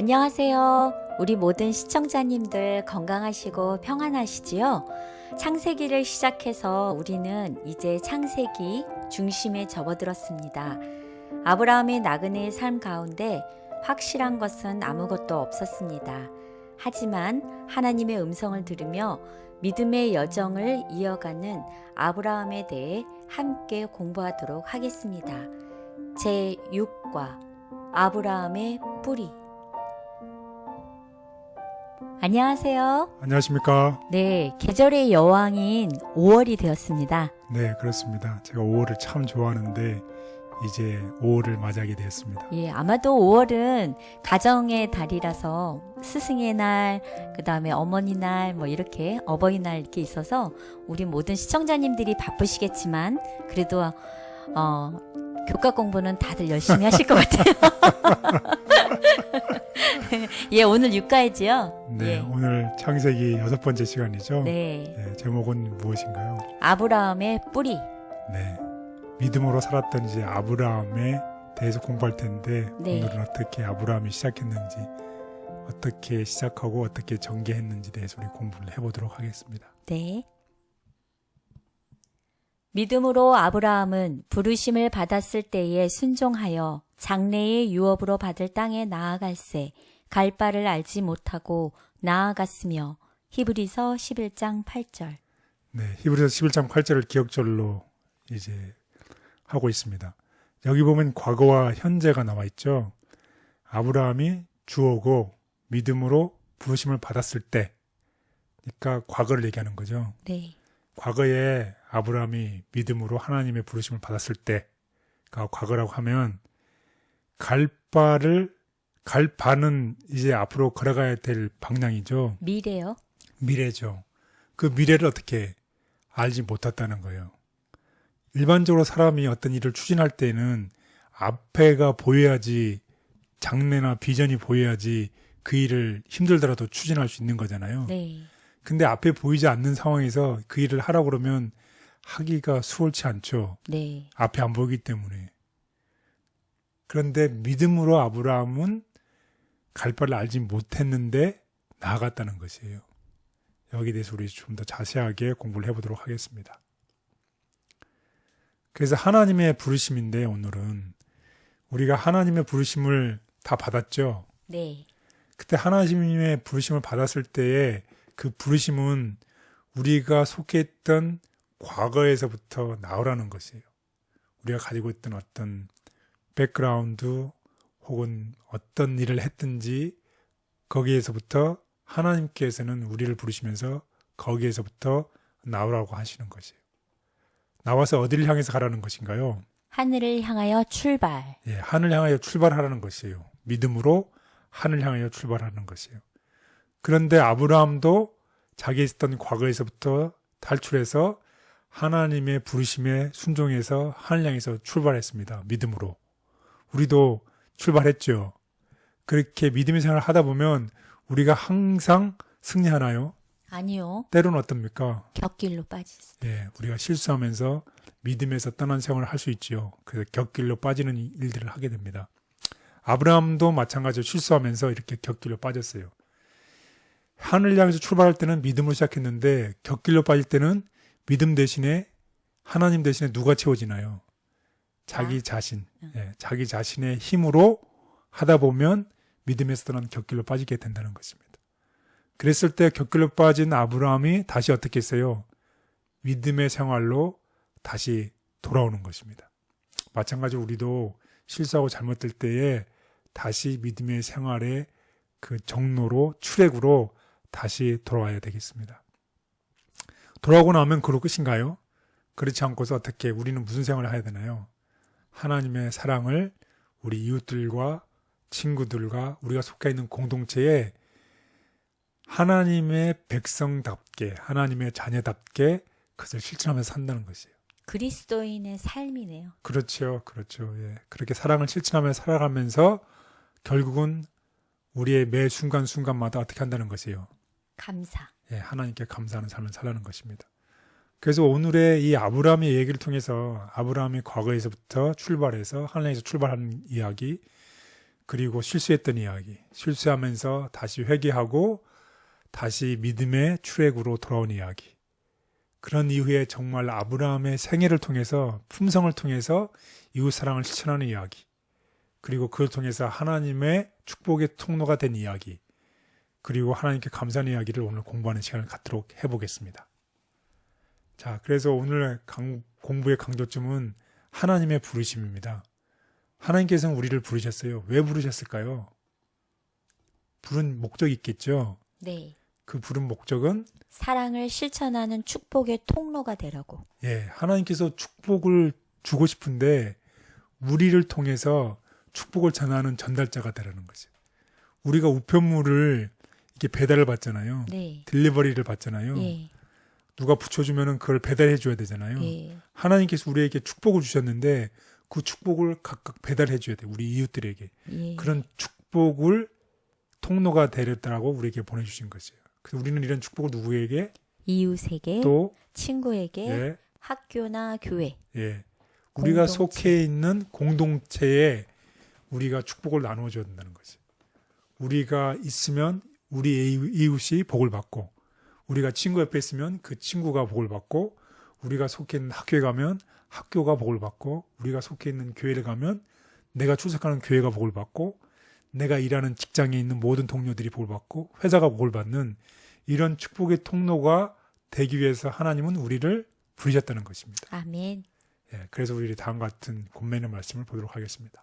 안녕하세요. 우리 모든 시청자님들 건강하시고 평안하시지요? 창세기를 시작해서 우리는 이제 창세기 중심에 접어들었습니다. 아브라함의 나그네의 삶 가운데 확실한 것은 아무것도 없었습니다. 하지만 하나님의 음성을 들으며 믿음의 여정을 이어가는 아브라함에 대해 함께 공부하도록 하겠습니다. 제6과 아브라함의 뿌리. 안녕하세요. 안녕하십니까? 네, 계절의 여왕인 5월이 되었습니다. 네, 그렇습니다. 제가 5월을 참 좋아하는데 이제 5월을 맞이하게 되었습니다. 예, 아마도 5월은 가정의 달이라서 스승의 날, 그 다음에 어머니 날, 뭐 이렇게 어버이날 이렇게 있어서 우리 모든 시청자님들이 바쁘시겠지만 그래도 교과 공부는 다들 열심히 하실 것 같아요. 예, 오늘 육가이지요? 네, 예. 오늘 창세기 6번째 시간이죠. 네. 네, 제목은 무엇인가요? 아브라함의 뿌리. 네, 믿음으로 살았던 이제 아브라함에 대해서 공부할 텐데 네. 오늘은 어떻게 아브라함이 시작했는지, 어떻게 시작하고 어떻게 전개했는지 대해서 우리 공부를 해보도록 하겠습니다. 네. 믿음으로 아브라함은 부르심을 받았을 때에 순종하여 장래의 유업으로 받을 땅에 나아갈새 갈 바를 알지 못하고 나아갔으며 히브리서 11장 8절. 네, 히브리서 11장 8절을 기억절로 이제 하고 있습니다. 여기 보면 과거와 현재가 나와 있죠. 아브라함이 주어고 믿음으로 부르심을 받았을 때, 그러니까 과거를 얘기하는 거죠. 네. 과거에 아브라함이 믿음으로 하나님의 부르심을 받았을 때가 과거라고 하면 갈 바는 이제 앞으로 걸어가야 될 방향이죠. 미래요? 미래죠. 그 미래를 어떻게 알지 못했다는 거예요. 일반적으로 사람이 어떤 일을 추진할 때는 앞에가 보여야지, 장래나 비전이 보여야지 그 일을 힘들더라도 추진할 수 있는 거잖아요. 네. 근데 앞에 보이지 않는 상황에서 그 일을 하라고 그러면 하기가 수월치 않죠. 네. 앞에 안 보이기 때문에. 그런데 믿음으로 아브라함은 갈 바를 알지 못했는데 나아갔다는 것이에요. 여기에 대해서 우리 좀 더 자세하게 공부를 해보도록 하겠습니다. 그래서 하나님의 부르심인데 오늘은 우리가 하나님의 부르심을 다 받았죠. 네. 그때 하나님의 부르심을 받았을 때에 그 부르심은 우리가 속했던 과거에서부터 나오라는 것이에요. 우리가 가지고 있던 어떤 백그라운드 혹은 어떤 일을 했든지 거기에서부터 하나님께서는 우리를 부르시면서 거기에서부터 나오라고 하시는 것이에요. 나와서 어디를 향해서 가라는 것인가요? 하늘을 향하여 출발. 예, 하늘 향하여 출발하라는 것이에요. 믿음으로 하늘 향하여 출발하는 것이에요. 그런데 아브라함도 자기 있었던 과거에서부터 탈출해서 하나님의 부르심에 순종해서 하늘 향해서 출발했습니다. 믿음으로. 우리도 출발했죠. 그렇게 믿음의 생활을 하다 보면 우리가 항상 승리하나요? 아니요. 때로는 어떻습니까? 곁길로 빠지지. 예, 우리가 실수하면서 믿음에서 떠난 생활을 할 수 있지요. 그래서 곁길로 빠지는 일들을 하게 됩니다. 아브라함도 마찬가지로 실수하면서 이렇게 곁길로 빠졌어요. 하늘 향해서 출발할 때는 믿음으로 시작했는데 곁길로 빠질 때는 믿음 대신에 하나님 대신에 누가 채워지나요? 자기 자신. 예, 자기 자신의 힘으로 하다 보면 믿음에서 떠난 곁길로 빠지게 된다는 것입니다. 그랬을 때 곁길로 빠진 아브라함이 다시 어떻게 했어요? 믿음의 생활로 다시 돌아오는 것입니다. 마찬가지로 우리도 실수하고 잘못될 때에 다시 믿음의 생활의 그 정로로, 출애구로 다시 돌아와야 되겠습니다. 돌아오고 나면 그로 끝인가요? 그렇지 않고서 어떻게 우리는 무슨 생활을 해야 되나요? 하나님의 사랑을 우리 이웃들과 친구들과 우리가 속해 있는 공동체에 하나님의 백성답게, 하나님의 자녀답게 그것을 실천하면서 산다는 것이에요. 그리스도인의 삶이네요. 그렇죠. 그렇죠. 예. 그렇게 사랑을 실천하면서 살아가면서 결국은 우리의 매 순간순간마다 어떻게 한다는 것이에요? 감사. 예, 하나님께 감사하는 삶을 살라는 것입니다. 그래서 오늘의 이 아브라함의 얘기를 통해서 아브라함이 과거에서부터 출발해서 하나님에서 출발하는 이야기, 그리고 실수했던 이야기, 실수하면서 다시 회개하고 다시 믿음의 출애굽으로 돌아온 이야기. 그런 이후에 정말 아브라함의 생애를 통해서, 품성을 통해서 이웃사랑을 실천하는 이야기, 그리고 그걸 통해서 하나님의 축복의 통로가 된 이야기, 그리고 하나님께 감사하는 이야기를 오늘 공부하는 시간을 갖도록 해보겠습니다. 자, 그래서 오늘 공부의 강조점은 하나님의 부르심입니다. 하나님께서는 우리를 부르셨어요. 왜 부르셨을까요? 부른 목적이 있겠죠? 네. 그 부른 목적은 사랑을 실천하는 축복의 통로가 되라고. 하나님께서 축복을 주고 싶은데 우리를 통해서 축복을 전하는 전달자가 되라는 거죠. 우리가 우편물을 이렇게 배달을 받잖아요. 네. 딜리버리를 받잖아요. 예. 누가 붙여주면 그걸 배달해 줘야 되잖아요. 예. 하나님께서 우리에게 축복을 주셨는데 그 축복을 각각 배달해 줘야 돼. 우리 이웃들에게. 예. 그런 축복을 통로가 되렸다고 우리에게 보내주신 거죠. 그래서 우리는 이런 축복을 누구에게? 이웃에게, 또 친구에게, 학교나 교회. 우리가 공동체. 속해 있는 공동체에 우리가 축복을 나누어줘야 된다는 거죠. 우리가 있으면 우리 이웃이 복을 받고, 우리가 친구 옆에 있으면 그 친구가 복을 받고, 우리가 속해 있는 학교에 가면 학교가 복을 받고, 우리가 속해 있는 교회를 가면 내가 출석하는 교회가 복을 받고, 내가 일하는 직장에 있는 모든 동료들이 복을 받고, 회사가 복을 받는 이런 축복의 통로가 되기 위해서 하나님은 우리를 부르셨다는 것입니다. 아멘. 그래서 우리 다음과 같은 권면의 말씀을 보도록 하겠습니다.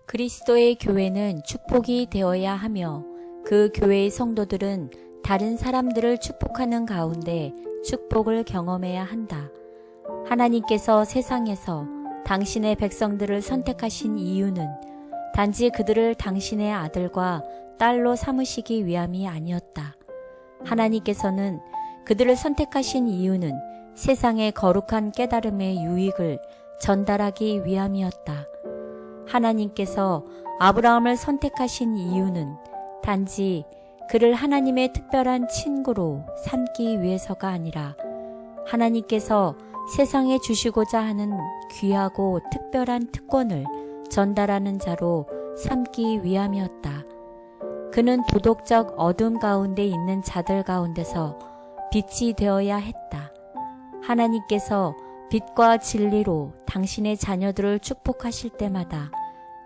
그리스도의 교회는 축복이 되어야 하며 그 교회의 성도들은 다른 사람들을 축복하는 가운데 축복을 경험해야 한다. 하나님께서 세상에서 당신의 백성들을 선택하신 이유는 단지 그들을 당신의 아들과 딸로 삼으시기 위함이 아니었다. 하나님께서는 그들을 선택하신 이유는 세상의 거룩한 깨달음의 유익을 전달하기 위함이었다. 하나님께서 아브라함을 선택하신 이유는 단지 그를 하나님의 특별한 친구로 삼기 위해서가 아니라 하나님께서 세상에 주시고자 하는 귀하고 특별한 특권을 전달하는 자로 삼기 위함이었다. 그는 도덕적 어둠 가운데 있는 자들 가운데서 빛이 되어야 했다. 하나님께서 빛과 진리로 당신의 자녀들을 축복하실 때마다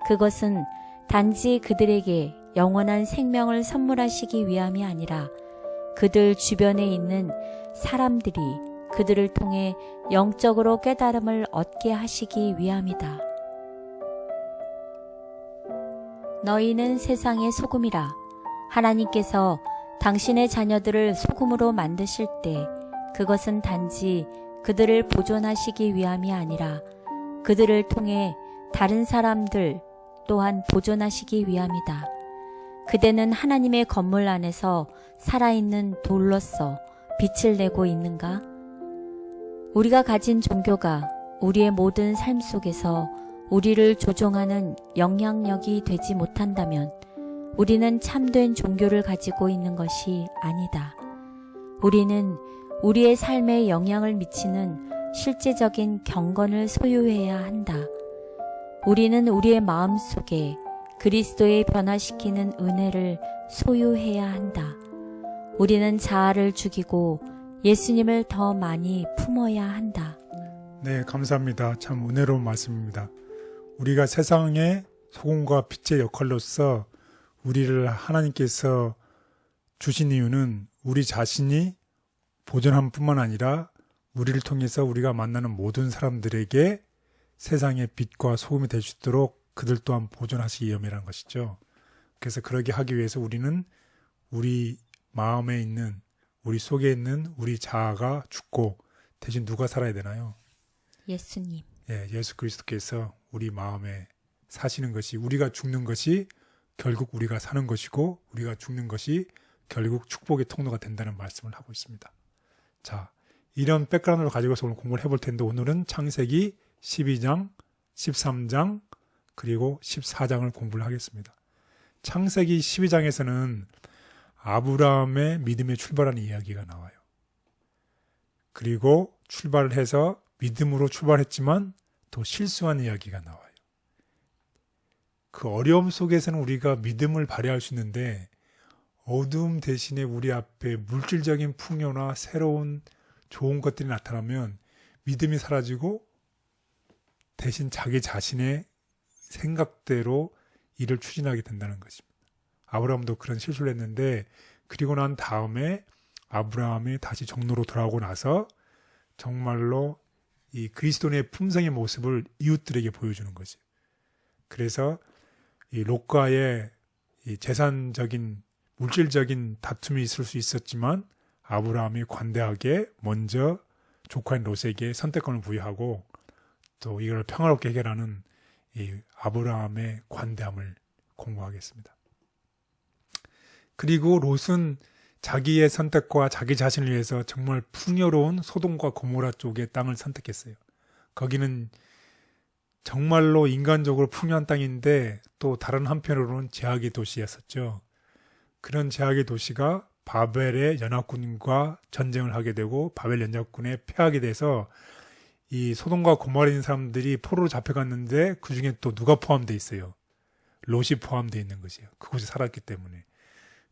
그것은 단지 그들에게 영원한 생명을 선물하시기 위함이 아니라 그들 주변에 있는 사람들이 그들을 통해 영적으로 깨달음을 얻게 하시기 위함이다. 너희는 세상의 소금이라. 하나님께서 당신의 자녀들을 소금으로 만드실 때 그것은 단지 그들을 보존하시기 위함이 아니라 그들을 통해 다른 사람들 또한 보존하시기 위함이다. 그대는 하나님의 건물 안에서 살아있는 돌로서 빛을 내고 있는가? 우리가 가진 종교가 우리의 모든 삶 속에서 우리를 조종하는 영향력이 되지 못한다면 우리는 참된 종교를 가지고 있는 것이 아니다. 우리는 우리의 삶에 영향을 미치는 실제적인 경건을 소유해야 한다. 우리는 우리의 마음 속에 그리스도의 변화시키는 은혜를 소유해야 한다. 우리는 자아를 죽이고 예수님을 더 많이 품어야 한다. 네, 감사합니다. 참 은혜로운 말씀입니다. 우리가 세상의 소금과 빛의 역할로서 우리를 하나님께서 주신 이유는 우리 자신이 보존함 뿐만 아니라 우리를 통해서 우리가 만나는 모든 사람들에게 세상의 빛과 소금이 될 수 있도록 그들 또한 보존하시기 위함이라는 것이죠. 그래서 그러게 하기 위해서 우리는 우리 마음에 있는, 우리 속에 있는 우리 자아가 죽고 대신 누가 살아야 되나요? 예수님. 예수 그리스도께서 우리 마음에 사시는 것이, 우리가 죽는 것이 결국 우리가 사는 것이고 우리가 죽는 것이 결국 축복의 통로가 된다는 말씀을 하고 있습니다. 자, 이런 백그라운드를 가지고서 오늘 공부를 해볼 텐데 오늘은 창세기 12장, 13장, 그리고 14장을 공부를 하겠습니다. 창세기 12장에서는 아브라함의 믿음에 출발하는 이야기가 나와요. 그리고 출발을 해서 믿음으로 출발했지만 또 실수한 이야기가 나와요. 그 어려움 속에서는 우리가 믿음을 발휘할 수 있는데 어두움 대신에 우리 앞에 물질적인 풍요나 새로운 좋은 것들이 나타나면 믿음이 사라지고 대신 자기 자신의 생각대로 일을 추진하게 된다는 것입니다. 아브라함도 그런 실수를 했는데 그리고 난 다음에 아브라함이 다시 정로로 돌아오고 나서 정말로 이 그리스도의 품성의 모습을 이웃들에게 보여주는 거지. 그래서 이 롯과의 이 재산적인 물질적인 다툼이 있을 수 있었지만 아브라함이 관대하게 먼저 조카인 롯에게 선택권을 부여하고 또 이걸 평화롭게 해결하는 이 아브라함의 관대함을 공부하겠습니다. 그리고 롯은 자기의 선택과 자기 자신을 위해서 정말 풍요로운 소돔과 고모라 쪽의 땅을 선택했어요. 거기는 정말로 인간적으로 풍요한 땅인데 또 다른 한편으로는 제약의 도시였었죠. 그런 제약의 도시가 바벨의 연합군과 전쟁을 하게 되고 바벨 연합군에 패하게 돼서 이 소돔과 고모라에 있는 사람들이 포로로 잡혀갔는데 그 중에 또 누가 포함되어 있어요? 롯이 포함되어 있는 것이에요. 그곳에 살았기 때문에.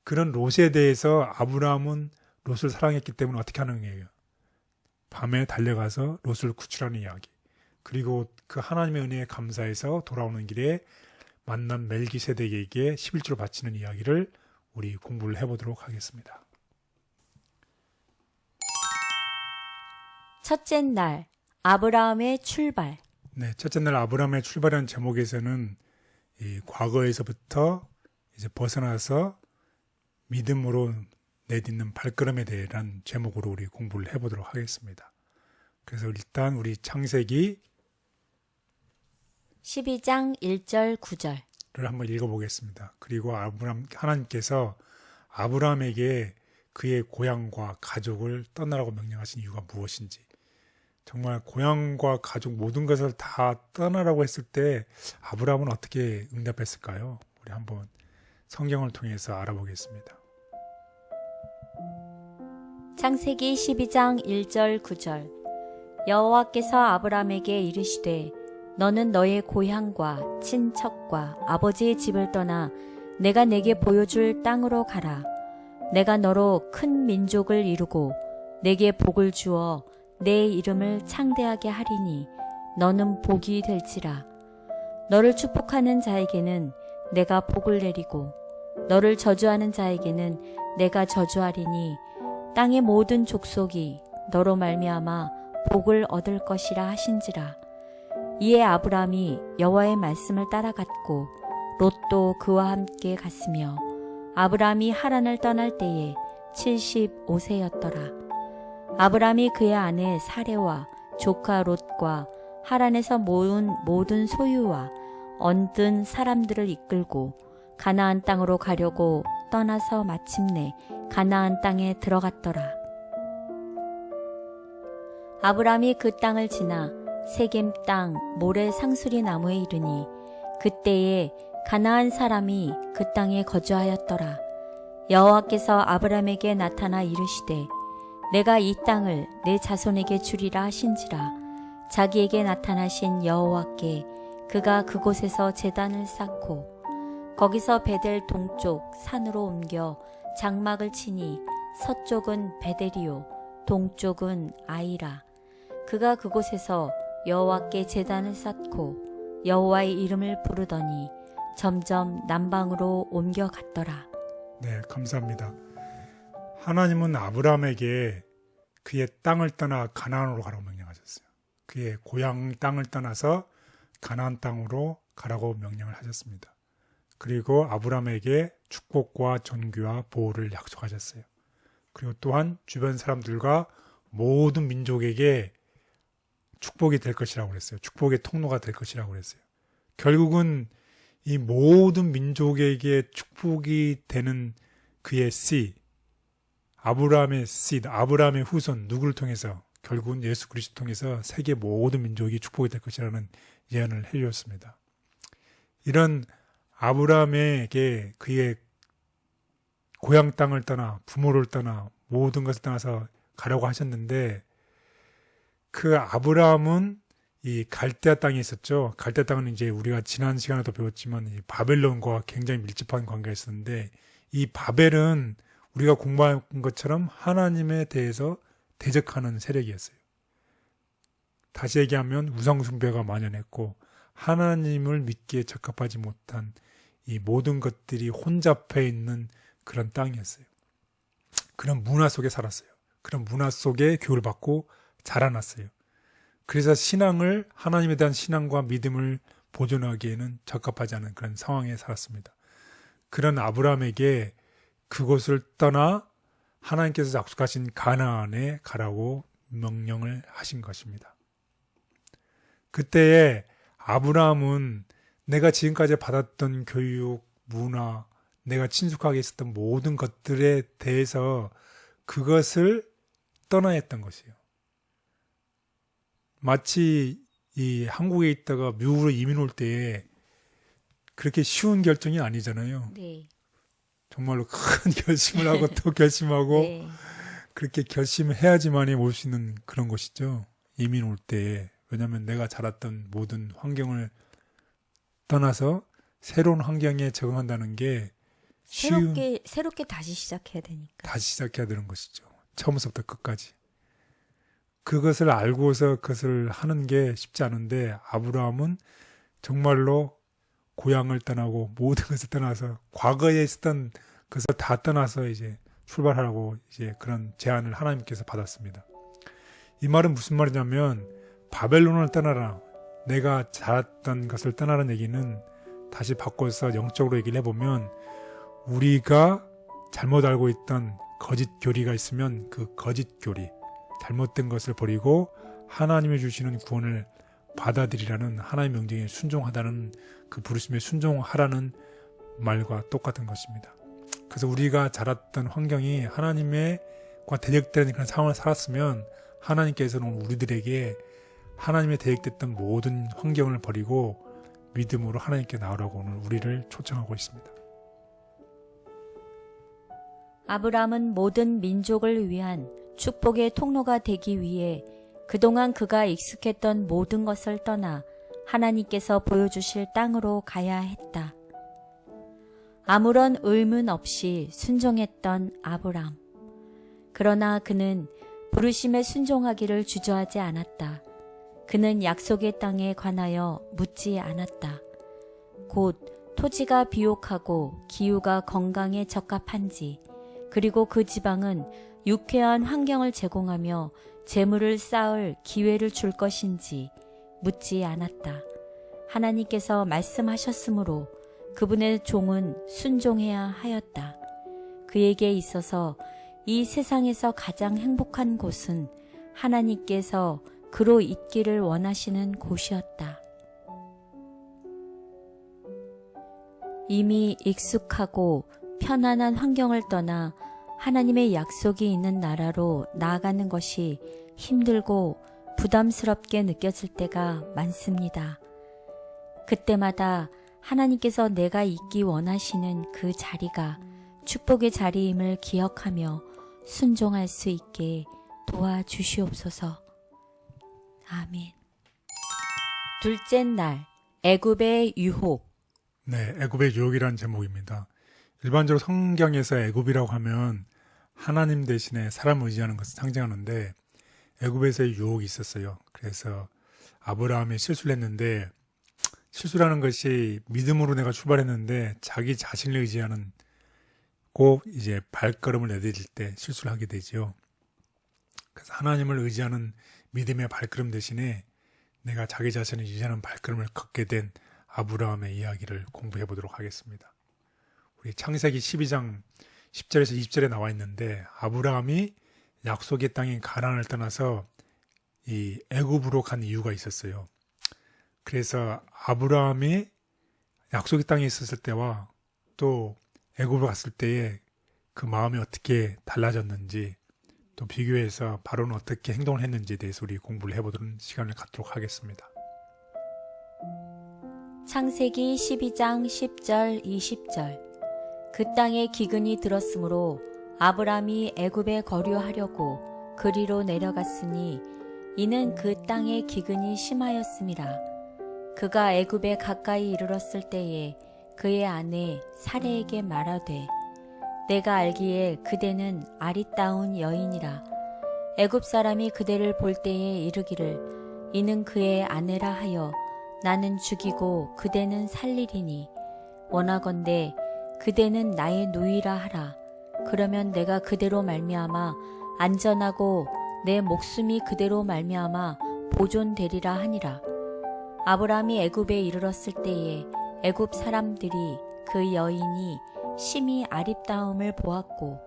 그런 롯에 대해서 아브라함은 롯을 사랑했기 때문에 어떻게 하는 거예요? 밤에 달려가서 롯을 구출하는 이야기. 그리고 그 하나님의 은혜에 감사해서 돌아오는 길에 만난 멜기세덱에게 11조를 바치는 이야기를 우리 공부를 해보도록 하겠습니다. 첫째 날 아브라함의 출발. 네, 첫째 날 아브라함의 출발이라는 제목에서는 이 과거에서부터 이제 벗어나서 믿음으로 내딛는 발걸음에 대한 제목으로 우리 공부를 해보도록 하겠습니다. 그래서 일단 우리 창세기 12장 1절 9절을 한번 읽어보겠습니다. 그리고 하나님께서 아브라함에게 그의 고향과 가족을 떠나라고 명령하신 이유가 무엇인지, 정말 고향과 가족 모든 것을 다 떠나라고 했을 때 아브라함은 어떻게 응답했을까요? 우리 한번 성경을 통해서 알아보겠습니다. 창세기 12장 1절 9절. 여호와께서 아브라함에게 이르시되 너는 너의 고향과 친척과 아버지의 집을 떠나 내가 내게 보여줄 땅으로 가라. 내가 너로 큰 민족을 이루고 내게 복을 주어 내 이름을 창대하게 하리니 너는 복이 될지라. 너를 축복하는 자에게는 내가 복을 내리고 너를 저주하는 자에게는 내가 저주하리니 땅의 모든 족속이 너로 말미암아 복을 얻을 것이라 하신지라. 이에 아브라함이 여호와의 말씀을 따라갔고 롯도 그와 함께 갔으며 아브라함이 하란을 떠날 때에 75세였더라. 아브라함이 그의 아내 사레와 조카 롯과 하란에서 모은 모든 소유와 얻은 사람들을 이끌고 가나안 땅으로 가려고 떠나서 마침내 가나안 땅에 들어갔더라. 아브라함이 그 땅을 지나 세겜 땅 모래 상수리 나무에 이르니 그때에 가나안 사람이 그 땅에 거주하였더라. 여호와께서 아브라함에게 나타나 이르시되 내가 이 땅을 내 자손에게 주리라 하신지라. 자기에게 나타나신 여호와께 그가 그곳에서 제단을 쌓고 거기서 베델 동쪽 산으로 옮겨 장막을 치니 서쪽은 베델이요 동쪽은 아이라. 그가 그곳에서 여호와께 제단을 쌓고 여호와의 이름을 부르더니 점점 남방으로 옮겨갔더라. 네, 감사합니다. 하나님은 아브라함에게 그의 땅을 떠나 가나안으로 가라고 명령하셨어요. 그의 고향 땅을 떠나서 가나안 땅으로 가라고 명령을 하셨습니다. 그리고 아브라함에게 축복과 존귀와 보호를 약속하셨어요. 그리고 또한 주변 사람들과 모든 민족에게 축복이 될 것이라고 그랬어요. 축복의 통로가 될 것이라고 그랬어요. 결국은 이 모든 민족에게 축복이 되는 그의 씨, 아브라함의 씨, 아브라함의 후손 누구를 통해서 결국은 예수 그리스도 통해서 세계 모든 민족이 축복이 될 것이라는 예언을 해주었습니다. 이런 아브라함에게 그의 고향 땅을 떠나 부모를 떠나 모든 것을 떠나서 가려고 하셨는데 그 아브라함은 이 갈대아 땅에 있었죠. 갈대아 땅은 이제 우리가 지난 시간에도 배웠지만 이 바벨론과 굉장히 밀접한 관계가 있었는데 이 바벨은 우리가 공부한 것처럼 하나님에 대해서 대적하는 세력이었어요. 다시 얘기하면 우상숭배가 만연했고 하나님을 믿기에 적합하지 못한 이 모든 것들이 혼잡해 있는 그런 땅이었어요. 그런 문화 속에 살았어요. 그런 문화 속에 교육을 받고 자라났어요. 그래서 신앙을 하나님에 대한 신앙과 믿음을 보존하기에는 적합하지 않은 그런 상황에 살았습니다. 그런 아브라함에게 그곳을 떠나 하나님께서 약속하신 가나안에 가라고 명령을 하신 것입니다. 그때에 아브라함은 내가 지금까지 받았던 교육, 문화, 내가 친숙하게 있었던 모든 것들에 대해서 그것을 떠나야 했던 것이에요. 마치 이 한국에 있다가 미국으로 이민 올 때에 그렇게 쉬운 결정이 아니잖아요. 네. 정말로 큰 결심을 하고 또 결심하고 네. 그렇게 결심해야지만이 올 수 있는 그런 것이죠. 이민 올 때에. 왜냐하면 내가 자랐던 모든 환경을 떠나서 새로운 환경에 적응한다는 게 쉬운, 새롭게 다시 시작해야 되니까. 다시 시작해야 되는 것이죠. 처음부터 끝까지. 그것을 알고서 그것을 하는 게 쉽지 않은데 아브라함은 정말로 고향을 떠나고 모든 것을 떠나서 과거에 있었던 것을 다 떠나서 이제 출발하라고 이제 그런 제안을 하나님께서 받았습니다. 이 말은 무슨 말이냐면 바벨론을 떠나라. 내가 자랐던 것을 떠나라는 얘기는 다시 바꿔서 영적으로 얘기를 해보면 우리가 잘못 알고 있던 거짓 교리가 있으면 그 거짓 교리, 잘못된 것을 버리고 하나님이 주시는 구원을 받아들이라는 하나님의 명령에 순종하다는 그 부르심에 순종하라는 말과 똑같은 것입니다. 그래서 우리가 자랐던 환경이 하나님과 대적되는 그런 상황을 살았으면 하나님께서는 우리들에게 하나님의 대적됐던 모든 환경을 버리고 믿음으로 하나님께 나오라고 오늘 우리를 초청하고 있습니다. 아브라함은 모든 민족을 위한 축복의 통로가 되기 위해 그동안 그가 익숙했던 모든 것을 떠나 하나님께서 보여주실 땅으로 가야 했다. 아무런 의문 없이 순종했던 아브람. 그러나 그는 부르심에 순종하기를 주저하지 않았다. 그는 약속의 땅에 관하여 묻지 않았다. 곧 토지가 비옥하고 기후가 건강에 적합한지, 그리고 그 지방은 유쾌한 환경을 제공하며 재물을 쌓을 기회를 줄 것인지 묻지 않았다. 하나님께서 말씀하셨으므로 그분의 종은 순종해야 하였다. 그에게 있어서 이 세상에서 가장 행복한 곳은 하나님께서 그로 있기를 원하시는 곳이었다. 이미 익숙하고 편안한 환경을 떠나 하나님의 약속이 있는 나라로 나아가는 것이 힘들고 부담스럽게 느껴질 때가 많습니다. 그때마다 하나님께서 내가 있기 원하시는 그 자리가 축복의 자리임을 기억하며 순종할 수 있게 도와주시옵소서. 아멘. 둘째 날, 애굽의 유혹. 네, 애굽의 유혹이라는 제목입니다. 일반적으로 성경에서 애굽이라고 하면 하나님 대신에 사람을 의지하는 것을 상징하는데 애굽에서의 유혹이 있었어요. 그래서 아브라함이 실수를 했는데 실수라는 것이 믿음으로 내가 출발했는데 자기 자신을 의지하는 꼭 이제 발걸음을 내디딜 때 실수를 하게 되지요. 그래서 하나님을 의지하는 믿음의 발걸음 대신에 내가 자기 자신을 의지하는 발걸음을 걷게 된 아브라함의 이야기를 공부해 보도록 하겠습니다. 우리 창세기 12장 10절에서 20절에 나와 있는데 아브라함이 약속의 땅인 가나안을 떠나서 이 애굽으로 간 이유가 있었어요. 그래서 아브라함이 약속의 땅에 있었을 때와 또 애굽으로 갔을 때에 그 마음이 어떻게 달라졌는지 또 비교해서 바로는 어떻게 행동을 했는지에 대해서 우리 공부를 해보도록 시간을 갖도록 하겠습니다. 창세기 12장 10절 20절. 그 땅에 기근이 들었으므로 아브람이 애굽에 거류하려고 그리로 내려갔으니 이는 그 땅의 기근이 심하였음이라. 그가 애굽에 가까이 이르렀을 때에 그의 아내 사레에게 말하되 내가 알기에 그대는 아리따운 여인이라. 애굽 사람이 그대를 볼 때에 이르기를 이는 그의 아내라 하여 나는 죽이고 그대는 살리리니 원하건대 그대는 나의 누이라 하라. 그러면 내가 그대로 말미암아 안전하고 내 목숨이 그대로 말미암아 보존되리라 하니라. 아브라함이 애굽에 이르렀을 때에 애굽 사람들이 그 여인이 심히 아립다움을 보았고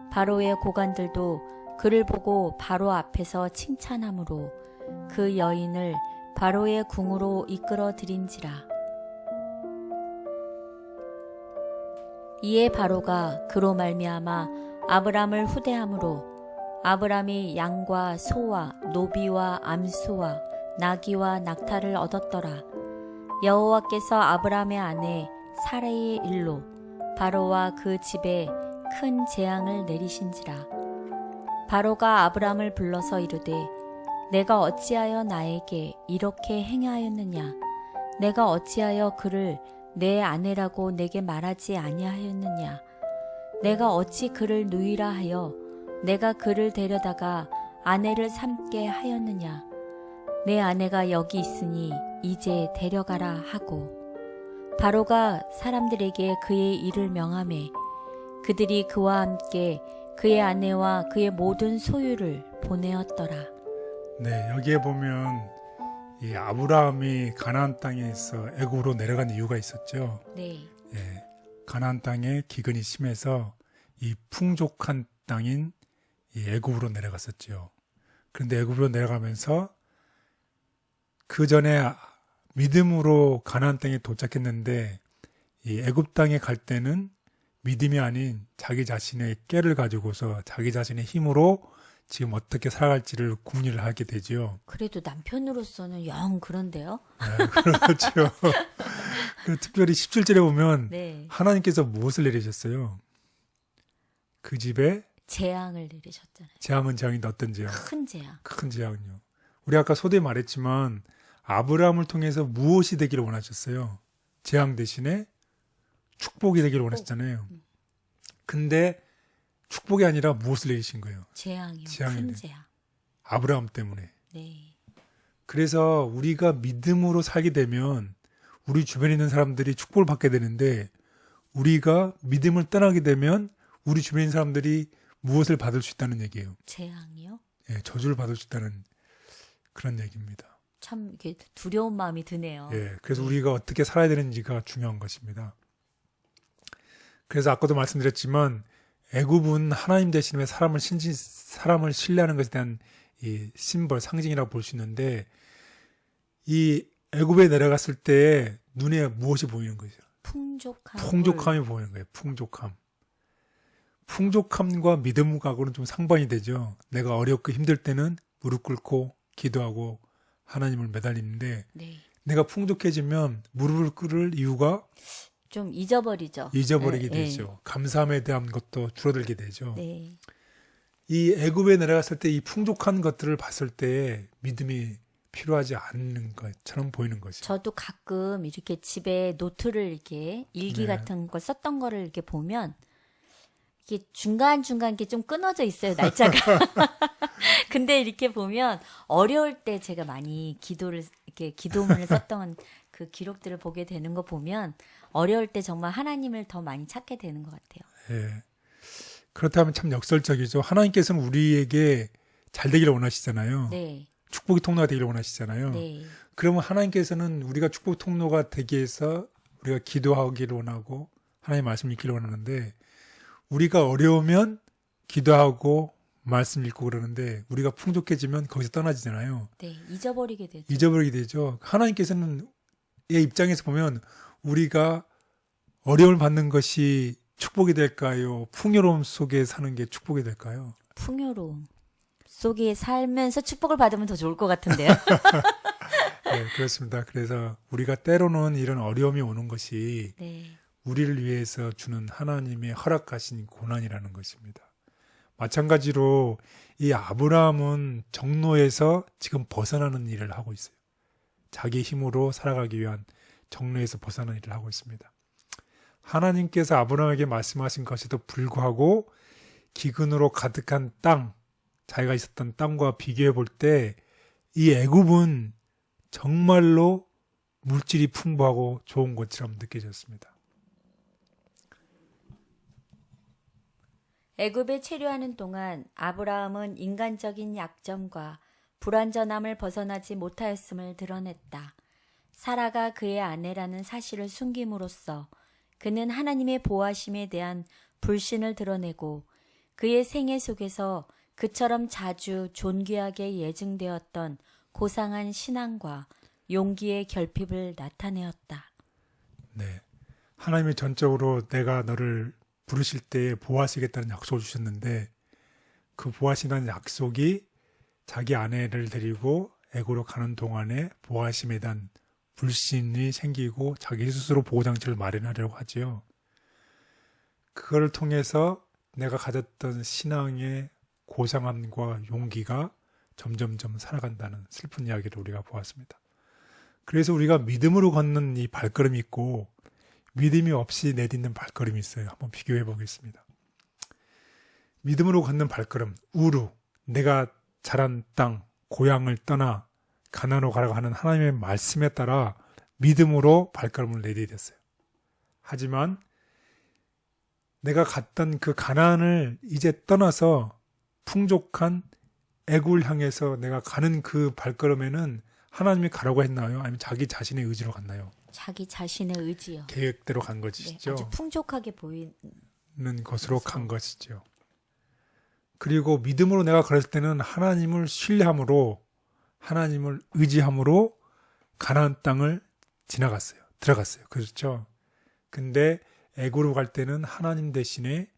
바로의 고관들도 그를 보고 바로 앞에서 칭찬하므로 그 여인을 바로의 궁으로 이끌어 들인지라. 이에 바로가 그로 말미암아 아브람을 후대함으로 아브람이 양과 소와 노비와 암소와 나귀와 낙타를 얻었더라. 여호와께서 아브람의 아내 사레의 일로 바로와 그 집에 큰 재앙을 내리신지라. 바로가 아브람을 불러서 이르되 내가 어찌하여 나에게 이렇게 행하였느냐? 내가 어찌하여 그를 내 아내라고 내게 말하지 아니하였느냐? 내가 어찌 그를 누이라 하여 내가 그를 데려다가 아내를 삼게 하였느냐? 내 아내가 여기 있으니 이제 데려가라 하고 바로가 사람들에게 그의 일을 명하매 그들이 그와 함께 그의 아내와 그의 모든 소유를 보내었더라. 네, 여기에 보면 이 아브라함이 가나안 땅에서 애굽으로 내려간 이유가 있었죠. 네. 예, 가나안 땅에 기근이 심해서 이 풍족한 땅인 이 애굽으로 내려갔었죠. 그런데 애굽으로 내려가면서 그 전에 믿음으로 가나안 땅에 도착했는데 이 애굽 땅에 갈 때는 믿음이 아닌 자기 자신의 깨를 가지고서 자기 자신의 힘으로 지금 어떻게 살아갈지를 궁리를 하게 되죠. 그래도 남편으로서는 영 그런데요. 네, 그렇죠. 특별히 17절에 보면 네. 하나님께서 무엇을 내리셨어요? 그 집에 재앙을 내리셨잖아요. 재앙은 재앙인데 어떤 재앙? 큰 재앙. 큰 재앙이요. 우리 아까 소대에 말했지만 아브라함을 통해서 무엇이 되기를 원하셨어요? 재앙 대신에 축복이 되기를 원하셨잖아요. 근데 축복이 아니라 무엇을 내리신 거예요? 재앙이요. 재앙이네. 큰 재앙. 아브라함 때문에. 네. 그래서 우리가 믿음으로 살게 되면 우리 주변에 있는 사람들이 축복을 받게 되는데 우리가 믿음을 떠나게 되면 우리 주변에 있는 사람들이 무엇을 받을 수 있다는 얘기예요? 재앙이요? 예, 저주를 받을 수 있다는 그런 얘기입니다. 참 이렇게 두려운 마음이 드네요. 예, 그래서 우리가 어떻게 살아야 되는지가 중요한 것입니다. 그래서 아까도 말씀드렸지만 애굽은 하나님 대신에 사람을 신뢰하는 것에 대한 이 심벌, 상징이라고 볼 수 있는데 이 애굽에 내려갔을 때 눈에 무엇이 보이는 거죠? 풍족함이 보이는 거예요. 풍족함과 믿음하고는 좀 상반이 되죠. 내가 어렵고 힘들 때는 무릎 꿇고 기도하고 하나님을 매달리는데 네. 내가 풍족해지면 무릎을 꿇을 이유가 좀 잊어버리게 네, 되죠. 감사함에 대한 것도 줄어들게 되죠. 네. 이 애굽에 내려갔을 때 이 풍족한 것들을 봤을 때 믿음이 필요하지 않는 것처럼 보이는 것이죠. 저도 가끔 이렇게 집에 노트를 이렇게 일기 네. 같은 걸 썼던 거를 이렇게 보면 이게 중간중간 이렇게 좀 끊어져 있어요, 날짜가. 근데 이렇게 보면 어려울 때 제가 많이 기도문을 썼던 그 기록들을 보게 되는 거 보면 어려울 때 정말 하나님을 더 많이 찾게 되는 것 같아요. 예. 그렇다면 참 역설적이죠. 하나님께서는 우리에게 잘 되기를 원하시잖아요. 네. 축복의 통로가 되기를 원하시잖아요. 네. 그러면 하나님께서는 우리가 축복 통로가 되기 위해서 우리가 기도하기를 원하고 하나님의 말씀을 읽기를 원하는데 우리가 어려우면 기도하고 말씀 읽고 그러는데 우리가 풍족해지면 거기서 떠나지잖아요. 네. 잊어버리게 되죠. 잊어버리게 되죠. 하나님께서는 의 입장에서 보면 우리가 어려움을 받는 것이 축복이 될까요? 풍요로움 속에 사는 게 축복이 될까요? 풍요로움 속에 살면서 축복을 받으면 더 좋을 것 같은데요. 네, 그렇습니다. 그래서 우리가 때로는 이런 어려움이 오는 것이 네. 우리를 위해서 주는 하나님의 허락하신 고난이라는 것입니다. 마찬가지로 이 아브라함은 정로에서 지금 벗어나는 일을 하고 있어요. 자기 힘으로 살아가기 위한 정로에서 벗어나는 일을 하고 있습니다. 하나님께서 아브라함에게 말씀하신 것에도 불구하고 기근으로 가득한 땅, 자기가 있었던 땅과 비교해 볼 때 이 애굽은 정말로 물질이 풍부하고 좋은 곳처럼 느껴졌습니다. 애굽에 체류하는 동안 아브라함은 인간적인 약점과 불완전함을 벗어나지 못하였음을 드러냈다. 사라가 그의 아내라는 사실을 숨김으로써 그는 하나님의 보호하심에 대한 불신을 드러내고 그의 생애 속에서 그처럼 자주 존귀하게 예증되었던 고상한 신앙과 용기의 결핍을 나타내었다. 네, 하나님이 전적으로 내가 너를 부르실 때에 보호하시겠다는 약속을 주셨는데 그 보호하신다는 약속이 자기 아내를 데리고 애고로 가는 동안에 보호하심에 대한 불신이 생기고 자기 스스로 보호장치를 마련하려고 하지요. 그걸 통해서 내가 가졌던 신앙의 고상함과 용기가 점점점 살아간다는 슬픈 이야기를 우리가 보았습니다. 그래서 우리가 믿음으로 걷는 이 발걸음이 있고 믿음이 없이 내딛는 발걸음이 있어요. 한번 비교해 보겠습니다. 믿음으로 걷는 발걸음, 우루, 내가 자란 땅, 고향을 떠나 가나안으로 가라고 하는 하나님의 말씀에 따라 믿음으로 발걸음을 내디뎠어요. 하지만 내가 갔던 그 가나안을 이제 떠나서 풍족한 애굽을 향해서 내가 가는 그 발걸음에는 하나님이 가라고 했나요? 아니면 자기 자신의 의지로 갔나요? 자기 자신의 의지요. 계획대로 간 네, 것이죠. 아주 풍족하게 보이는 것으로 간 것이죠. 그리고 믿음으로 내가 걸을 때는 하나님을 신뢰함으로 하나님을 의지함으로 가나안 땅을 지나갔어요. 들어갔어요. 그렇죠? 근데 애굽으로 갈 때는 하나님 대신에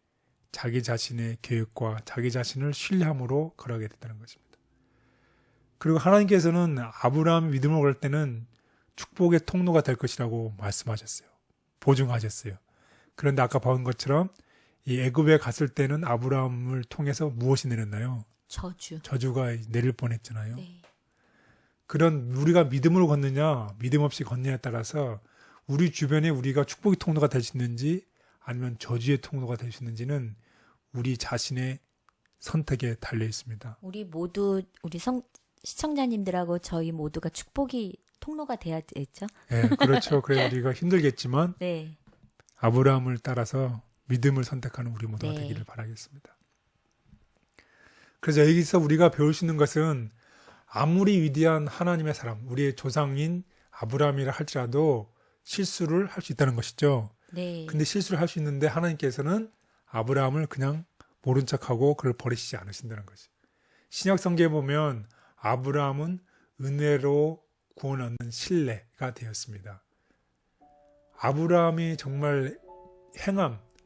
자기 자신의 계획과 자기 자신을 신뢰함으로 걸어가게 됐다는 것입니다. 그리고 하나님께서는 아브라함 믿음으로 갈 때는 축복의 통로가 될 것이라고 말씀하셨어요. 보증하셨어요. 그런데 아까 본 것처럼 이 애굽에 갔을 때는 아브라함을 통해서 무엇이 내렸나요? 저주가 내릴 뻔했잖아요. 네. 그런 우리가 믿음으로 걷느냐 믿음 없이 걷느냐에 따라서 우리 주변에 우리가 축복의 통로가 될 수 있는지 아니면 저주의 통로가 될 수 있는지는 우리 자신의 선택에 달려 있습니다. 우리 모두 우리 시청자님들하고 저희 모두가 축복이 통로가 돼야 되죠. 네, 그렇죠. 그래 우리가 힘들겠지만 네. 아브라함을 따라서 믿음을 선택하는 우리 모두가 네. 되기를 바라겠습니다. 그래서 여기서 우리가 배울 수 있는 것은 아무리 위대한 하나님의 사람, 우리의 조상인 아브라함이라 할지라도 실수를 할 수 있다는 것이죠. 네. 근데 실수를 할 수 있는데 하나님께서는 아브라함을 그냥 모른 척하고 그를 버리시지 않으신다는 것이. 신약 성경에 보면 아브라함은 은혜로 구원 얻는 신뢰가 되었습니다. 아브라함이 정말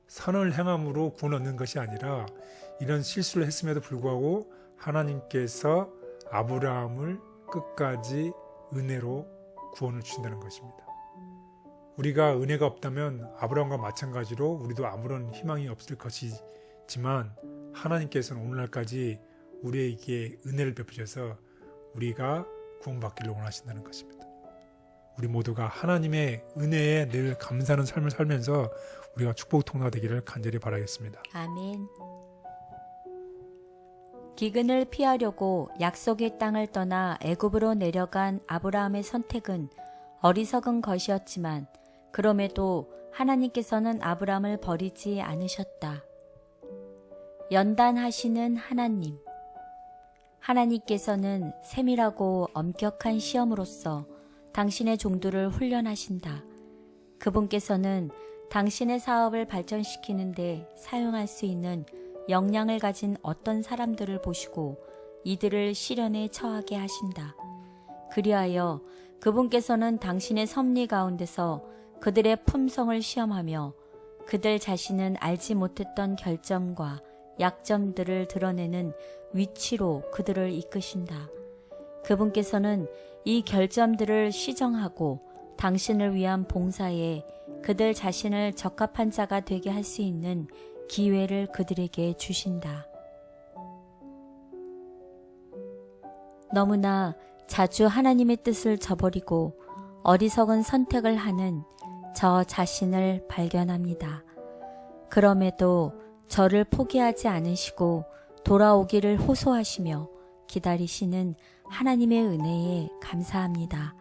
선을 행함으로 구원 얻는 것이 아니라 이런 실수를 했음에도 불구하고 하나님께서 아브라함을 끝까지 은혜로 구원을 주신다는 것입니다. 우리가 은혜가 없다면 아브라함과 마찬가지로 우리도 아무런 희망이 없을 것이지만 하나님께서는 오늘날까지 우리에게 은혜를 베푸셔서 우리가 구원받기를 원하신다는 것입니다. 우리 모두가 하나님의 은혜에 늘 감사하는 삶을 살면서 우리가 축복 통로가 되기를 간절히 바라겠습니다. 아멘. 기근을 피하려고 약속의 땅을 떠나 애굽으로 내려간 아브라함의 선택은 어리석은 것이었지만 그럼에도 하나님께서는 아브라함을 버리지 않으셨다. 연단하시는 하나님. 하나님께서는 세밀하고 엄격한 시험으로써 당신의 종들을 훈련하신다. 그분께서는 당신의 사업을 발전시키는데 사용할 수 있는 역량을 가진 어떤 사람들을 보시고 이들을 시련에 처하게 하신다. 그리하여 그분께서는 당신의 섭리 가운데서 그들의 품성을 시험하며 그들 자신은 알지 못했던 결점과 약점들을 드러내는 위치로 그들을 이끄신다. 그분께서는 이 결점들을 시정하고 당신을 위한 봉사에 그들 자신을 적합한 자가 되게 할 수 있는 기회를 그들에게 주신다. 너무나 자주 하나님의 뜻을 저버리고 어리석은 선택을 하는 저 자신을 발견합니다. 그럼에도 저를 포기하지 않으시고 돌아오기를 호소하시며 기다리시는 하나님의 은혜에 감사합니다.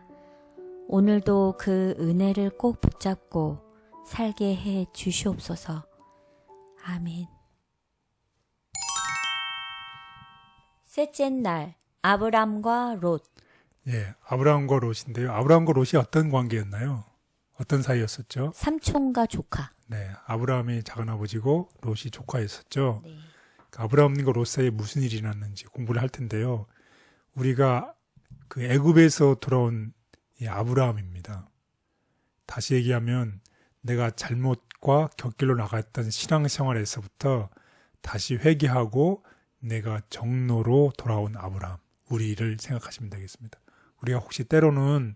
오늘도 그 은혜를 꼭 붙잡고 살게 해 주시옵소서. 아멘. 셋째 날, 아브람과 롯. 예, 아브라함과 롯인데요. 아브라함과 롯이 어떤 관계였나요? 어떤 사이였었죠? 삼촌과 조카. 네, 아브라함이 작은아버지고 롯이 조카였었죠. 네. 아브라함과 롯 사이에 무슨 일이 났는지 공부를 할 텐데요. 우리가 그 애굽에서 돌아온 이 아브라함입니다. 다시 얘기하면 내가 잘못과 곁길로 나갔던 신앙생활에서부터 다시 회개하고 내가 정로로 돌아온 아브라함, 우리를 생각하시면 되겠습니다. 우리가 혹시 때로는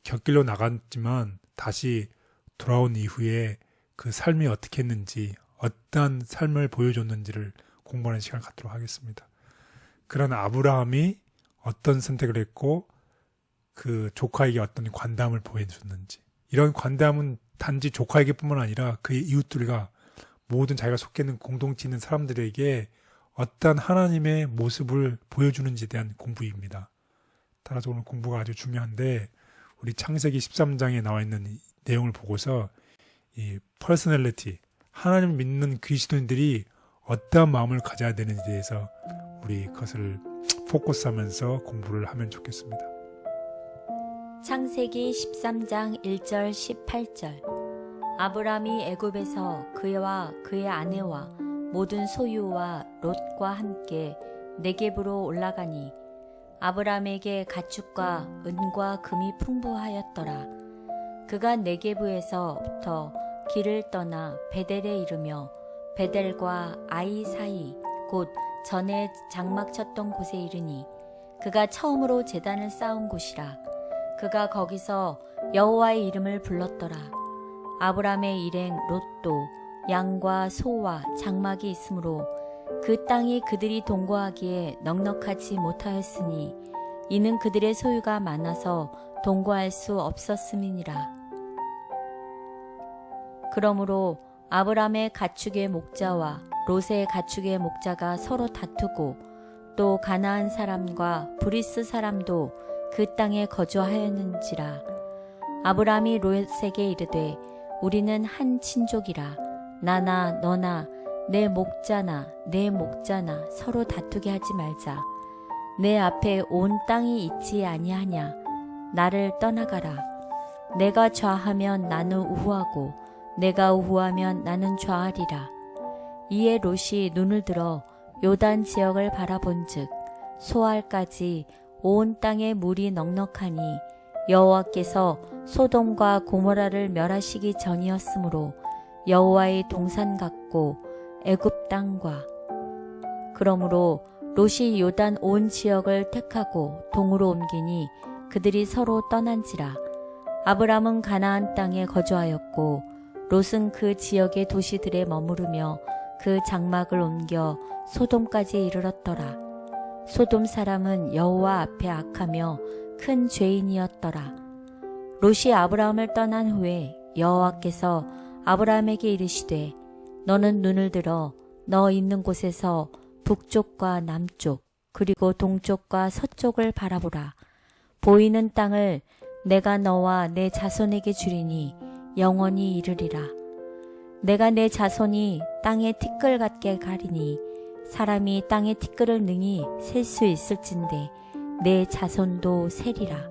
곁길로 나갔지만 다시 돌아온 이후에 그 삶이 어떻게 했는지, 어떠한 삶을 보여줬는지를 공부하는 시간을 갖도록 하겠습니다. 그런 아브라함이 어떤 선택을 했고 그 조카에게 어떤 관담을 보여줬는지, 이런 관담은 단지 조카에게뿐만 아니라 그의 이웃들과 모든 자기가 속해 있는 공동체 있는 사람들에게 어떤 하나님의 모습을 보여주는지에 대한 공부입니다. 따라서 오늘 공부가 아주 중요한데, 우리 창세기 13장에 나와 있는 이 내용을 보고서 이 퍼스널리티, 하나님을 믿는 그리스도인들이 어떠한 마음을 가져야 되는지에 대해서 우리 그것을 포커스하면서 공부를 하면 좋겠습니다. 창세기 13장 1절 18절. 아브람이 애굽에서 그와 그의 아내와 모든 소유와 롯과 함께 네겝으로 올라가니 아브람에게 가축과 은과 금이 풍부하였더라. 그가 네겝에서부터 길을 떠나 베델에 이르며 베델과 아이 사이 곧 전에 장막 쳤던 곳에 이르니 그가 처음으로 제단을 쌓은 곳이라. 그가 거기서 여호와의 이름을 불렀더라. 아브람의 일행 롯도 양과 소와 장막이 있으므로 그 땅이 그들이 동거하기에 넉넉하지 못하였으니 이는 그들의 소유가 많아서 동거할 수 없었음이니라. 그러므로 아브람의 가축의 목자와 롯의 가축의 목자가 서로 다투고 또 가나안 사람과 브리스 사람도 그 땅에 거주하였는지라. 아브람이 롯에게 이르되 우리는 한 친족이라. 나나 너나 내 목자나 내 목자나 서로 다투게 하지 말자. 내 앞에 온 땅이 있지 아니하냐. 나를 떠나가라. 내가 좌하면 나는 우호하고 내가 우호하면 나는 좌하리라. 이에 롯이 눈을 들어 요단 지역을 바라본즉 소알까지 온 땅에 물이 넉넉하니 여호와께서 소돔과 고모라를 멸하시기 전이었으므로 여호와의 동산 같고 애굽 땅과. 그러므로 롯이 요단 온 지역을 택하고 동으로 옮기니 그들이 서로 떠난지라. 아브람은 가나안 땅에 거주하였고 롯은 그 지역의 도시들에 머무르며 그 장막을 옮겨 소돔까지 이르렀더라. 소돔 사람은 여호와 앞에 악하며 큰 죄인이었더라. 롯이 아브라함을 떠난 후에 여호와께서 아브라함에게 이르시되 너는 눈을 들어 너 있는 곳에서 북쪽과 남쪽 그리고 동쪽과 서쪽을 바라보라. 보이는 땅을 내가 너와 내 자손에게 주리니 영원히 이르리라. 내가 내 자손이 땅의 티끌 같게 가리니 사람이 땅의 티끌을 능히 셀 수 있을진데 내 자손도 세리라.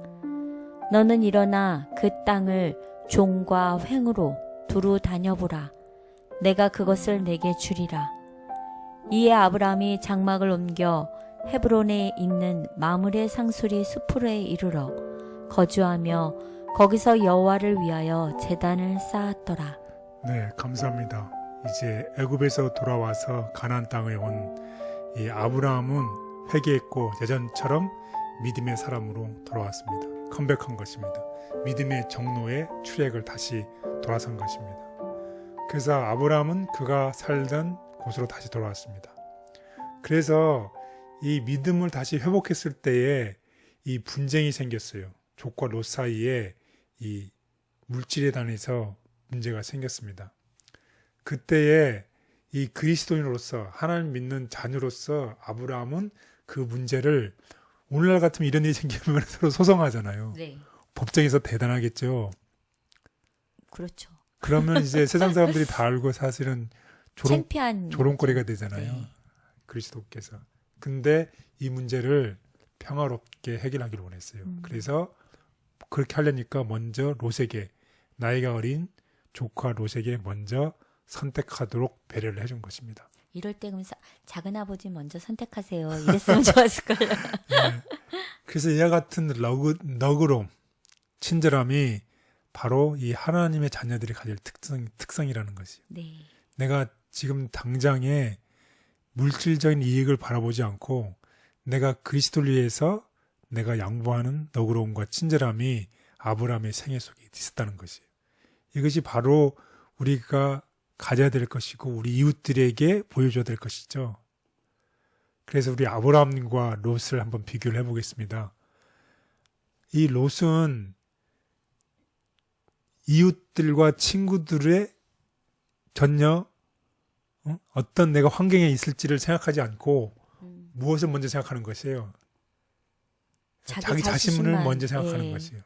너는 일어나 그 땅을 종과 횡으로 두루 다녀보라. 내가 그것을 내게 주리라. 이에 아브람이 장막을 옮겨 헤브론에 있는 마므레 상수리 수풀에 이르러 거주하며 거기서 여호와를 위하여 제단을 쌓았더라. 네, 감사합니다. 이제 애굽에서 돌아와서 가나안 땅에 온 이 아브라함은 회개했고 예전처럼 믿음의 사람으로 돌아왔습니다. 컴백한 것입니다. 믿음의 정로에 출애굽을 다시 돌아선 것입니다. 그래서 아브라함은 그가 살던 곳으로 다시 돌아왔습니다. 그래서 이 믿음을 다시 회복했을 때에 이 분쟁이 생겼어요. 족과 롯 사이에 이 물질에 관해서 문제가 생겼습니다. 그때에 이 그리스도인으로서 하나님 믿는 자녀로서 아브라함은 그 문제를 오늘날 같으면 이런 일이 생기면 서로 소송하잖아요. 네. 법정에서 대단하겠죠. 그렇죠. 그러면 이제 세상 사람들이 다 알고 사실은 창피한 조롱거리가 되잖아요. 네. 그리스도께서. 근데 이 문제를 평화롭게 해결하기를 원했어요. 그래서 그렇게 하려니까 먼저 롯에게 나이가 어린 조카 롯에게 먼저 선택하도록 배려를 해준 것입니다. 이럴 때 그럼 작은 아버지 먼저 선택하세요. 이랬으면 좋았을걸요. 네. 그래서 이와 같은 너그러움, 친절함이 바로 이 하나님의 자녀들이 가질 특성이라는 것이요. 네. 내가 지금 당장에 물질적인 이익을 바라보지 않고 내가 그리스도를 위해서 내가 양보하는 너그러움과 친절함이 아브라함의 생애 속에 있었다는 것이에요. 이것이 바로 우리가 가져야 될 것이고 우리 이웃들에게 보여줘야 될 것이죠. 그래서 우리 아브라함과 롯을 한번 비교를 해보겠습니다. 이 롯은 이웃들과 친구들의 전혀 어떤 내가 환경에 있을지를 생각하지 않고 무엇을 먼저 생각하는 것이에요. 자기 자신을 먼저 생각하는 것이에요.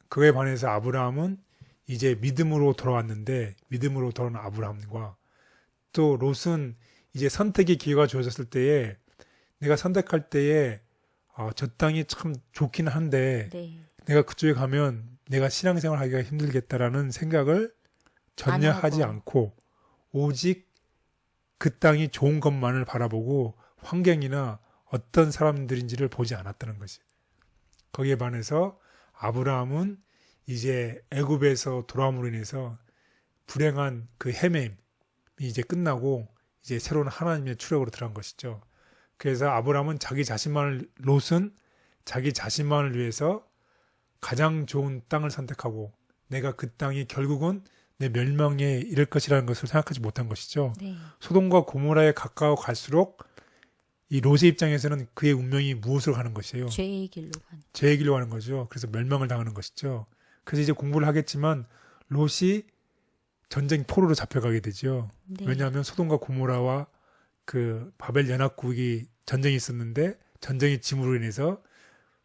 그에 반해서 아브라함은 이제 믿음으로 돌아왔는데 믿음으로 돌아온 아브라함과 또 롯은 이제 선택의 기회가 주어졌을 때에 내가 선택할 때에 저 땅이 참 좋긴 한데 네. 내가 그쪽에 가면 내가 신앙생활 하기가 힘들겠다라는 생각을 전혀 하지 않고 오직 그 땅이 좋은 것만을 바라보고 환경이나 어떤 사람들인지를 보지 않았다는 것이. 거기에 반해서 아브라함은 이제 애굽에서 돌아옴으로 인해서 불행한 그 헤매임이 이제 끝나고 이제 새로운 하나님의 추력으로 들어간 것이죠. 그래서 아브라함은 롯은 자기 자신만을 위해서 가장 좋은 땅을 선택하고 내가 그 땅이 결국은 내 멸망에 이를 것이라는 것을 생각하지 못한 것이죠. 네. 소돔과 고모라에 가까워 갈수록 이 롯의 입장에서는 그의 운명이 무엇으로 가는 것이에요? 죄의 길로 가는. 죄의 길로 가는 거죠. 그래서 멸망을 당하는 것이죠. 그래서 이제 공부를 하겠지만 롯이 전쟁 포로로 잡혀가게 되죠. 네. 왜냐하면 소돔과 고모라와 그 바벨 연합국이 전쟁이 있었는데 전쟁의 짐으로 인해서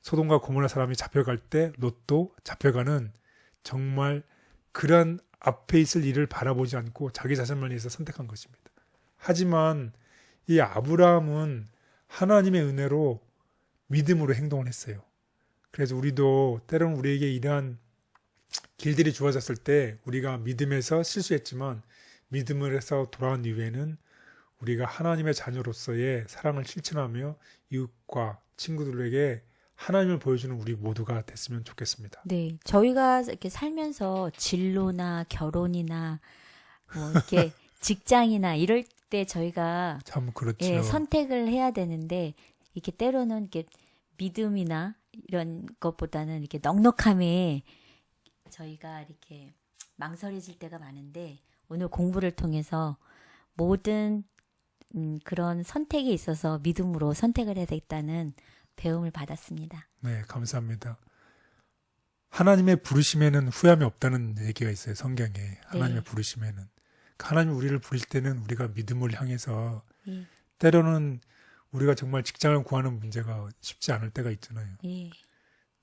소돔과 고모라 사람이 잡혀갈 때 롯도 잡혀가는 정말 그런 앞에 있을 일을 바라보지 않고 자기 자신만 위해서 선택한 것입니다. 하지만 이 아브라함은 하나님의 은혜로 믿음으로 행동을 했어요. 그래서 우리도 때로는 우리에게 이러한 길들이 주어졌을 때 우리가 믿음에서 실수했지만 믿음에서 돌아온 이후에는 우리가 하나님의 자녀로서의 사랑을 실천하며 이웃과 친구들에게 하나님을 보여주는 우리 모두가 됐으면 좋겠습니다. 네, 저희가 이렇게 살면서 진로나 결혼이나 뭐 이렇게 직장이나 이럴 때 저희가 참 그렇죠. 예, 선택을 해야 되는데 이렇게 때로는 이렇게 믿음이나 이런 것보다는 이렇게 넉넉함에 저희가 이렇게 망설여질 때가 많은데 오늘 공부를 통해서 모든 그런 선택에 있어서 믿음으로 선택을 해야 되겠다는 배움을 받았습니다. 네, 감사합니다. 하나님의 부르심에는 후회함이 없다는 얘기가 있어요. 성경에. 하나님의 부르심에는. 하나님이 우리를 부르실 때는 우리가 믿음을 향해서 예. 때로는 우리가 정말 직장을 구하는 문제가 쉽지 않을 때가 있잖아요. 예.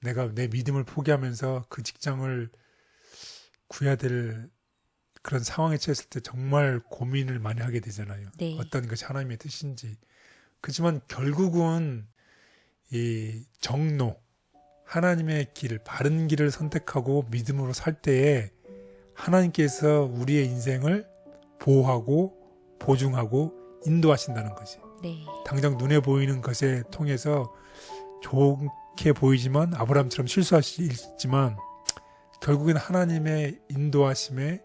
내가 내 믿음을 포기하면서 그 직장을 구해야 될 그런 상황에 처했을 때 정말 고민을 많이 하게 되잖아요. 네. 어떤 것이 하나님의 뜻인지. 그렇지만 결국은 이 정로, 하나님의 길, 바른 길을 선택하고 믿음으로 살 때에 하나님께서 우리의 인생을 보호하고 보증하고 인도하신다는 것이. 네. 당장 눈에 보이는 것에 통해서 좋게 보이지만 아브라함처럼 실수할 수 있지만 결국엔 하나님의 인도하심에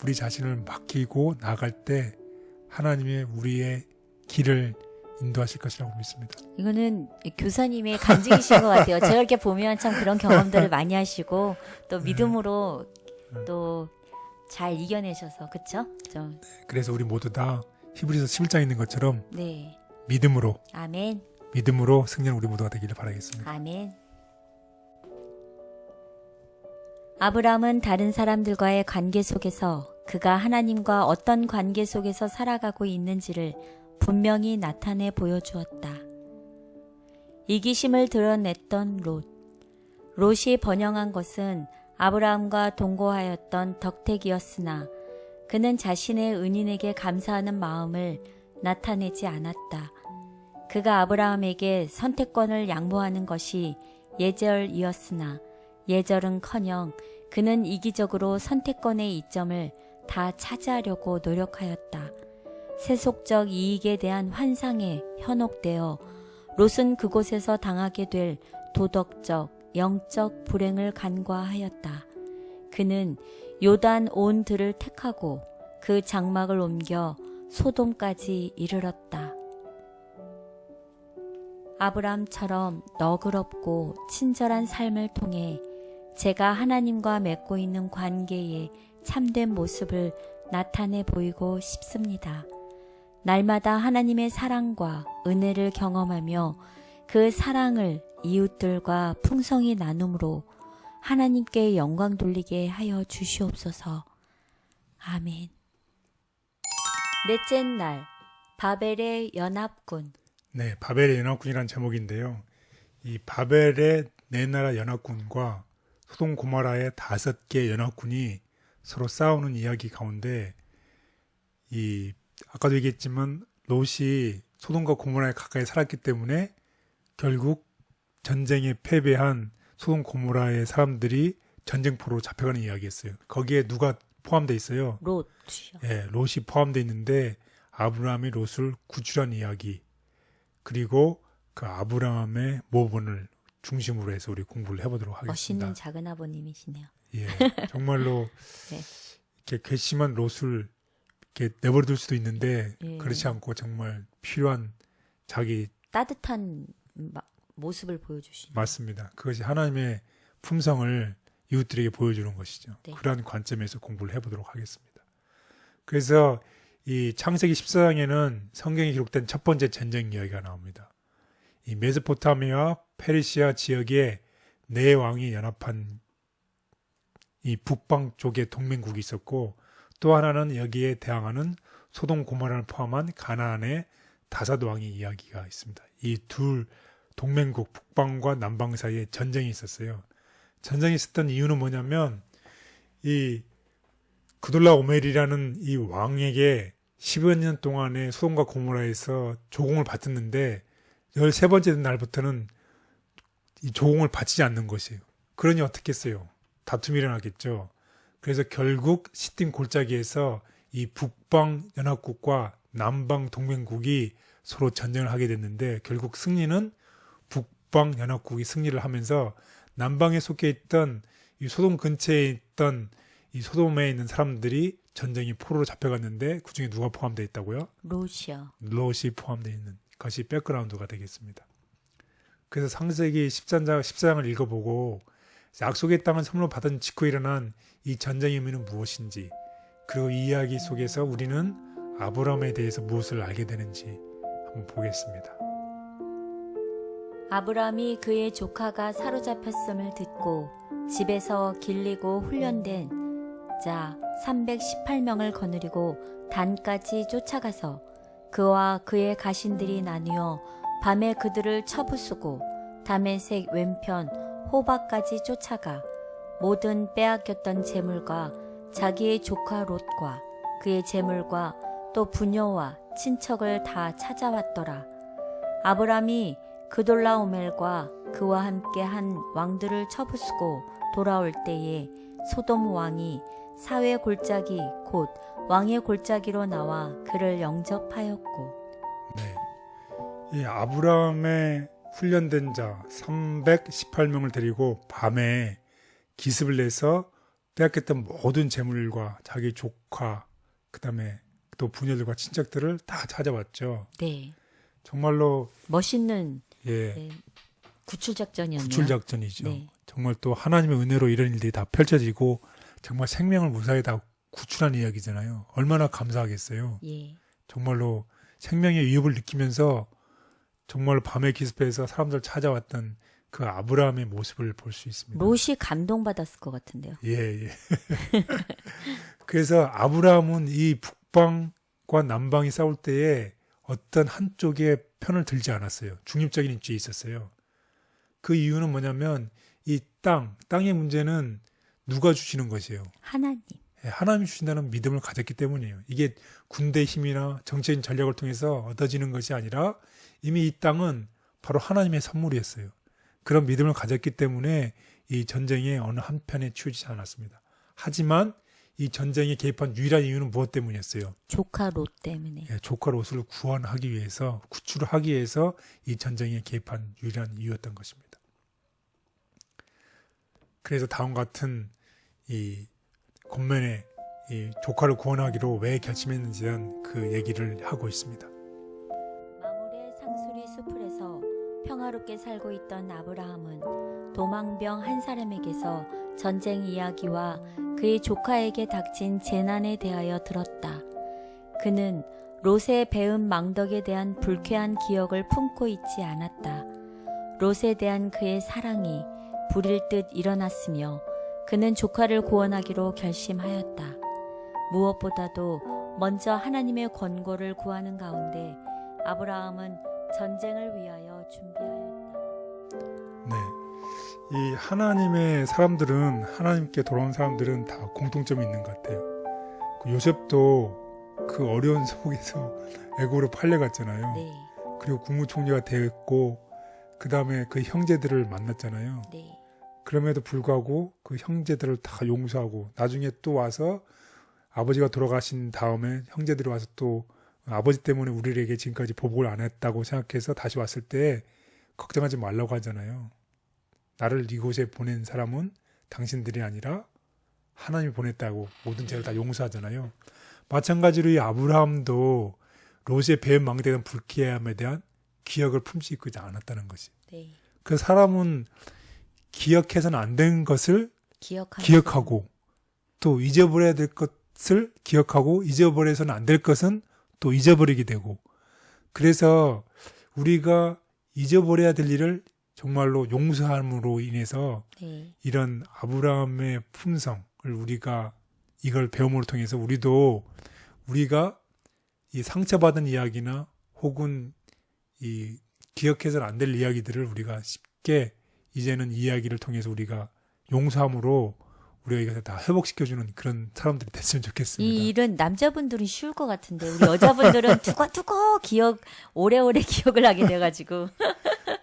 우리 자신을 맡기고 나갈 때 하나님의 우리의 길을 인도하실 것이라고 믿습니다. 이거는 교사님의 간증이신 것 같아요. 제가 이렇게 보면 참 그런 경험들을 많이 하시고 또 믿음으로 또 잘 이겨내셔서 그쵸? 좀. 그래서 우리 모두 다 히브리서 11장에 있는 것처럼 네. 믿음으로 아멘. 승리하는 우리 모두가 되기를 바라겠습니다. 아멘. 아브라함은 다른 사람들과의 관계 속에서 그가 하나님과 어떤 관계 속에서 살아가고 있는지를 분명히 나타내 보여주었다. 이기심을 드러냈던 롯. 롯이 번영한 것은 아브라함과 동거하였던 덕택이었으나 그는 자신의 은인에게 감사하는 마음을 나타내지 않았다. 그가 아브라함에게 선택권을 양보하는 것이 예절이었으나 예절은커녕 그는 이기적으로 선택권의 이점을 다 차지하려고 노력하였다. 세속적 이익에 대한 환상에 현혹되어 롯은 그곳에서 당하게 될 도덕적, 영적 불행을 간과하였다. 그는 요단 온 들을 택하고 그 장막을 옮겨 소돔까지 이르렀다. 아브람처럼 너그럽고 친절한 삶을 통해 제가 하나님과 맺고 있는 관계의 참된 모습을 나타내 보이고 싶습니다. 날마다 하나님의 사랑과 은혜를 경험하며 그 사랑을 이웃들과 풍성히 나눔으로 하나님께 영광 돌리게 하여 주시옵소서. 아멘. 넷째 날, 바벨의 연합군. 네, 바벨의 연합군이란 제목인데요. 이 바벨의 네 나라 연합군과 소돔 고모라의 5개 연합군이 서로 싸우는 이야기 가운데 아까도 얘기했지만 롯이 소돔과 고모라에 가까이 살았기 때문에 결국 전쟁에 패배한 소돔 고모라의 사람들이 전쟁포로 잡혀가는 이야기였어요. 거기에 누가 포함되어 있어요? 롯이요. 네, 롯이 포함되어 있는데 아브라함이 롯을 구출한 이야기, 그리고 그 아브라함의 모본을 중심으로 해서 우리 공부를 해보도록 하겠습니다. 멋있는 작은 아버님이시네요. 예, 정말로 네. 이렇게 괘씸한 롯을 이렇게 내버려둘 수도 있는데 예. 그렇지 않고 정말 필요한 자기 따뜻한 모습을 보여주시는. 맞습니다. 그것이 하나님의 품성을 이웃들에게 보여주는 것이죠. 네. 그러한 관점에서 공부를 해보도록 하겠습니다. 그래서 이 창세기 14장에는 성경에 기록된 첫 번째 전쟁 이야기가 나옵니다. 이 메소포타미아와 페르시아 지역에 네 왕이 연합한 이 북방 쪽에 동맹국이 있었고, 또 하나는 여기에 대항하는 소돔 고모라를 포함한 가나안의 5 왕의 이야기가 있습니다. 이 둘 동맹국 북방과 남방 사이에 전쟁이 있었어요. 전쟁이 있었던 이유는 뭐냐면 이 그돌라오멜이라는 이 왕에게 10여 년 동안에 소돔과 고모라에서 조공을 받았는데 13번째 날부터는 이 조공을 바치지 않는 것이에요. 그러니 어떻게 했어요? 다툼이 일어나겠죠. 그래서 결국 시딤 골짜기에서 이 북방 연합국과 남방 동맹국이 서로 전쟁을 하게 됐는데 결국 승리는 북방 연합국이 승리를 하면서 남방에 속해 있던 이 소돔 근처에 있던 이 소돔에 있는 사람들이 전쟁이 포로로 잡혀갔는데 그 중에 누가 포함되어 있다고요? 롯이요. 롯이 포함되어 있는 것이 백그라운드가 되겠습니다. 그래서 창세기 14장을 읽어보고 약속의 땅을 선물로 받은 직후 일어난 이 전쟁의 의미는 무엇인지, 그리고 이 이야기 속에서 우리는 아브라함에 대해서 무엇을 알게 되는지 한번 보겠습니다. 아브라함이 그의 조카가 사로잡혔음을 듣고 집에서 길리고 훈련된 자 318명을 거느리고 단까지 쫓아가서 그와 그의 가신들이 나뉘어 밤에 그들을 쳐부수고 다메섹 왼편 호바까지 쫓아가 모든 빼앗겼던 재물과 자기의 조카 롯과 그의 재물과 또 부녀와 친척을 다 찾아왔더라. 아브라함이 그돌라오멜과 그와 함께 한 왕들을 쳐부수고 돌아올 때에 소돔 왕이 사회 골짜기 곧 왕의 골짜기로 나와 그를 영접하였고. 네, 이 아브라함의 훈련된 자 318명을 데리고 밤에 기습을 내서 빼앗겼던 모든 재물과 자기 조카, 그 다음에 또 부녀들과 친척들을 다 찾아왔죠. 네. 정말로 멋있는 예, 구출작전이었네요. 구출작전이죠. 네. 정말 또 하나님의 은혜로 이런 일들이 다 펼쳐지고 정말 생명을 무사히 다 구출한 이야기잖아요. 얼마나 감사하겠어요. 예. 정말로 생명의 위협을 느끼면서 정말 밤에 기습해서 사람들 찾아왔던 그 아브라함의 모습을 볼 수 있습니다. 롯이 감동받았을 것 같은데요. 예. 그래서 아브라함은 이 북방과 남방이 싸울 때에 어떤 한쪽의 편을 들지 않았어요. 중립적인 입지에 있었어요. 그 이유는 뭐냐면 이 땅의 문제는 누가 주시는 것이에요? 하나님. 하나님이 주신다는 믿음을 가졌기 때문이에요. 이게 군대 힘이나 정치적인 전략을 통해서 얻어지는 것이 아니라 이미 이 땅은 바로 하나님의 선물이었어요. 그런 믿음을 가졌기 때문에 이 전쟁의 어느 한편에 치우치지 않았습니다. 하지만 이 전쟁에 개입한 유일한 이유는 무엇 때문이었어요? 조카 롯 때문에. 조카 롯을 구원하기 위해서, 구출을 하기 위해서 이 전쟁에 개입한 유일한 이유였던 것입니다. 그래서 다음과 같은 이 권면에 이 조카를 구원하기로 왜 결심했는지에 대한 그 얘기를 하고 있습니다. 마물의 상수리 수풀에서 평화롭게 살고 있던 아브라함은 도망병 한 사람에게서 전쟁 이야기와 그의 조카에게 닥친 재난에 대하여 들었다. 그는 롯의 배은 망덕에 대한 불쾌한 기억을 품고 있지 않았다. 롯에 대한 그의 사랑이 불일 듯 일어났으며 그는 조카를 구원하기로 결심하였다. 무엇보다도 먼저 하나님의 권고를 구하는 가운데 아브라함은 전쟁을 위하여 준비하였다. 네. 이 하나님의 사람들은, 하나님께 돌아온 사람들은 다 공통점이 있는 것 같아요. 그 요셉도 그 어려운 속에서 애굽으로 팔려갔잖아요. 네. 그리고 국무총리가 되었고, 그 다음에 그 형제들을 만났잖아요. 네. 그럼에도 불구하고 그 형제들을 다 용서하고, 나중에 또 와서 아버지가 돌아가신 다음에 형제들이 와서 또 아버지 때문에 우리에게 지금까지 보복을 안 했다고 생각해서 다시 왔을 때 걱정하지 말라고 하잖아요. 나를 이곳에 보낸 사람은 당신들이 아니라 하나님이 보냈다고 모든 죄를 다 용서하잖아요. 마찬가지로 이 아브라함도 롯의 배은 망대에 대한 불쾌함에 대한 기억을 품지 않았다는 것이. 네. 그 사람은 기억해서는 안 된 것을 기억하고, 또 잊어버려야 될 것을 기억하고, 잊어버려서는 안 될 것은 또 잊어버리게 되고, 그래서 우리가 잊어버려야 될 일을 정말로 용서함으로 인해서 네. 이런 아브라함의 품성을 우리가 이걸 배움으로 통해서 우리가 이 상처받은 이야기나 혹은 이 기억해서는 안 될 이야기들을 우리가 쉽게 이제는 이야기를 통해서 우리가 용서함으로 우리가 이것을 다 회복시켜주는 그런 사람들이 됐으면 좋겠습니다. 이 일은 남자분들은 쉬울 것 같은데 우리 여자분들은 두고두고 오래오래 기억을 하게 돼가지고.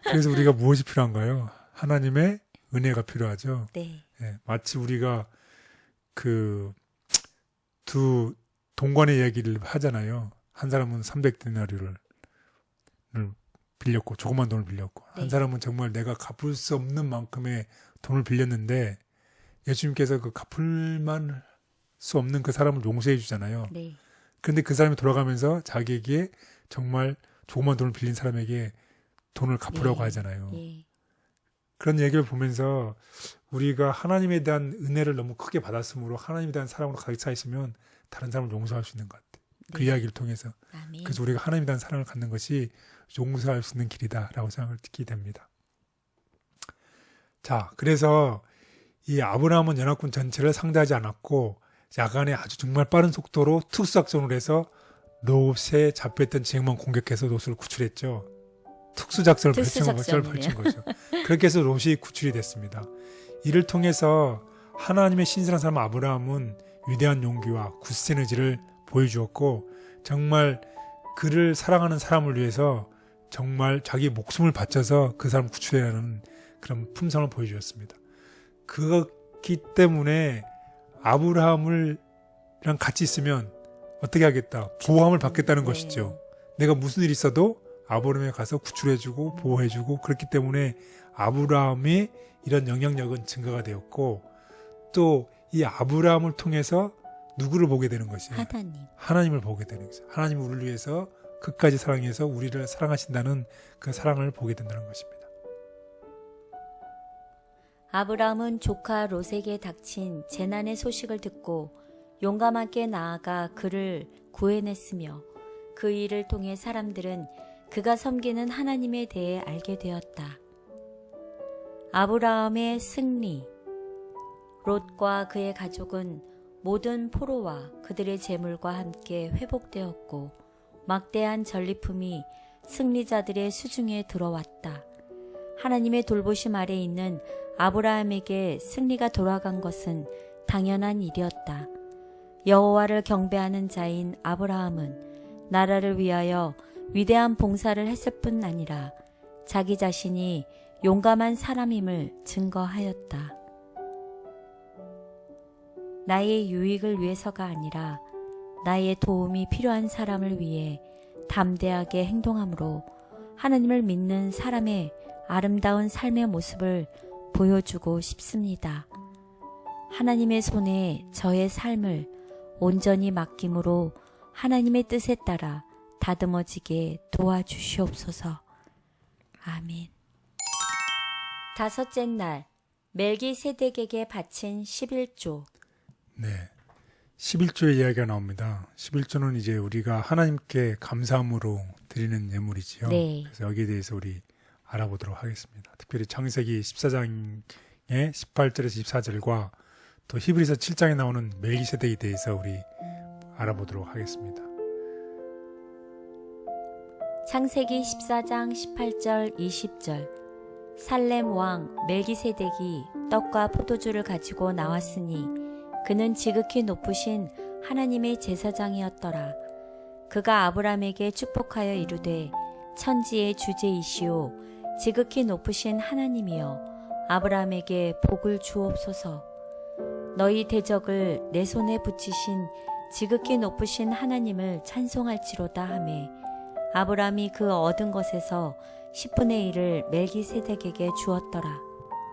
그래서 우리가 무엇이 필요한가요? 하나님의 은혜가 필요하죠. 네. 네, 마치 우리가 그 두 동관의 이야기를 하잖아요. 한 사람은 300데나리온을 빌렸고, 조그만 돈을 빌렸고, 네. 한 사람은 정말 내가 갚을 수 없는 만큼의 돈을 빌렸는데 예수님께서 그 갚을만 수 없는 그 사람을 용서해 주잖아요. 네. 그런데 그 사람이 돌아가면서 자기에게 정말 조그만 돈을 빌린 사람에게 돈을 갚으라고 네. 하잖아요. 네. 그런 얘기를 보면서 우리가 하나님에 대한 은혜를 너무 크게 받았으므로 하나님에 대한 사랑으로 가득 차 있으면 다른 사람을 용서할 수 있는 것 같아요. 그 네. 이야기를 통해서. 아멘. 그래서 우리가 하나님에 대한 사랑을 갖는 것이 용서할 수 있는 길이다라고 생각을 듣게 됩니다. 자, 그래서 이 아브라함은 연합군 전체를 상대하지 않았고 야간에 아주 정말 빠른 속도로 특수작전을 해서 롯에 잡혀있던 지역만 공격해서 롯을 구출했죠. 특수작전을 펼친 거죠. 그렇게 해서 롯이 구출이 됐습니다. 이를 통해서 하나님의 신실한 사람 아브라함은 위대한 용기와 굳센 의지를 보여주었고 정말 그를 사랑하는 사람을 위해서 정말 자기 목숨을 바쳐서 그 사람을 구출해야 하는 그런 품성을 보여주었습니다. 그렇기 때문에 아브라함이랑 같이 있으면 어떻게 하겠다? 보호함을 받겠다는 것이죠. 내가 무슨 일이 있어도 아브라함에 가서 구출해주고 보호해주고 그렇기 때문에 아브라함의 이런 영향력은 증가가 되었고 또 이 아브라함을 통해서 누구를 보게 되는 것이에요? 하나님을 보게 되는 것이죠. 하나님이 우리를 위해서 끝까지 사랑해서 우리를 사랑하신다는 그 사랑을 보게 된다는 것입니다. 아브라함은 조카 롯에게 닥친 재난의 소식을 듣고 용감하게 나아가 그를 구해냈으며 그 일을 통해 사람들은 그가 섬기는 하나님에 대해 알게 되었다. 아브라함의 승리. 롯과 그의 가족은 모든 포로와 그들의 재물과 함께 회복되었고 막대한 전리품이 승리자들의 수중에 들어왔다. 하나님의 돌보심 아래 있는 아브라함에게 승리가 돌아간 것은 당연한 일이었다. 여호와를 경배하는 자인 아브라함은 나라를 위하여 위대한 봉사를 했을 뿐 아니라 자기 자신이 용감한 사람임을 증거하였다. 나의 유익을 위해서가 아니라 나의 도움이 필요한 사람을 위해 담대하게 행동함으로 하나님을 믿는 사람의 아름다운 삶의 모습을 보여주고 싶습니다. 하나님의 손에 저의 삶을 온전히 맡김으로 하나님의 뜻에 따라 다듬어지게 도와주시옵소서. 아멘. 다섯째 날, 멜기세덱에게 바친 11조. 네. 11조의 이야기가 나옵니다. 11조는 이제 우리가 하나님께 감사함으로 드리는 예물이지요. 네. 그래서 여기에 대해서 우리 알아보도록 하겠습니다. 특별히 창세기 14장의 18절에서 24절과 또 히브리서 7장에 나오는 멜기세덱에 대해서 우리 알아보도록 하겠습니다. 창세기 14장 18절 20절. 살렘 왕 멜기세덱이 떡과 포도주를 가지고 나왔으니 그는 지극히 높으신 하나님의 제사장이었더라. 그가 아브람에게 축복하여 이르되 천지의 주제이시오 지극히 높으신 하나님이여 아브람에게 복을 주옵소서. 너희 대적을 내 손에 붙이신 지극히 높으신 하나님을 찬송할지로다 하매 아브람이 그 얻은 것에서 10분의 1을 멜기세덱에게 주었더라.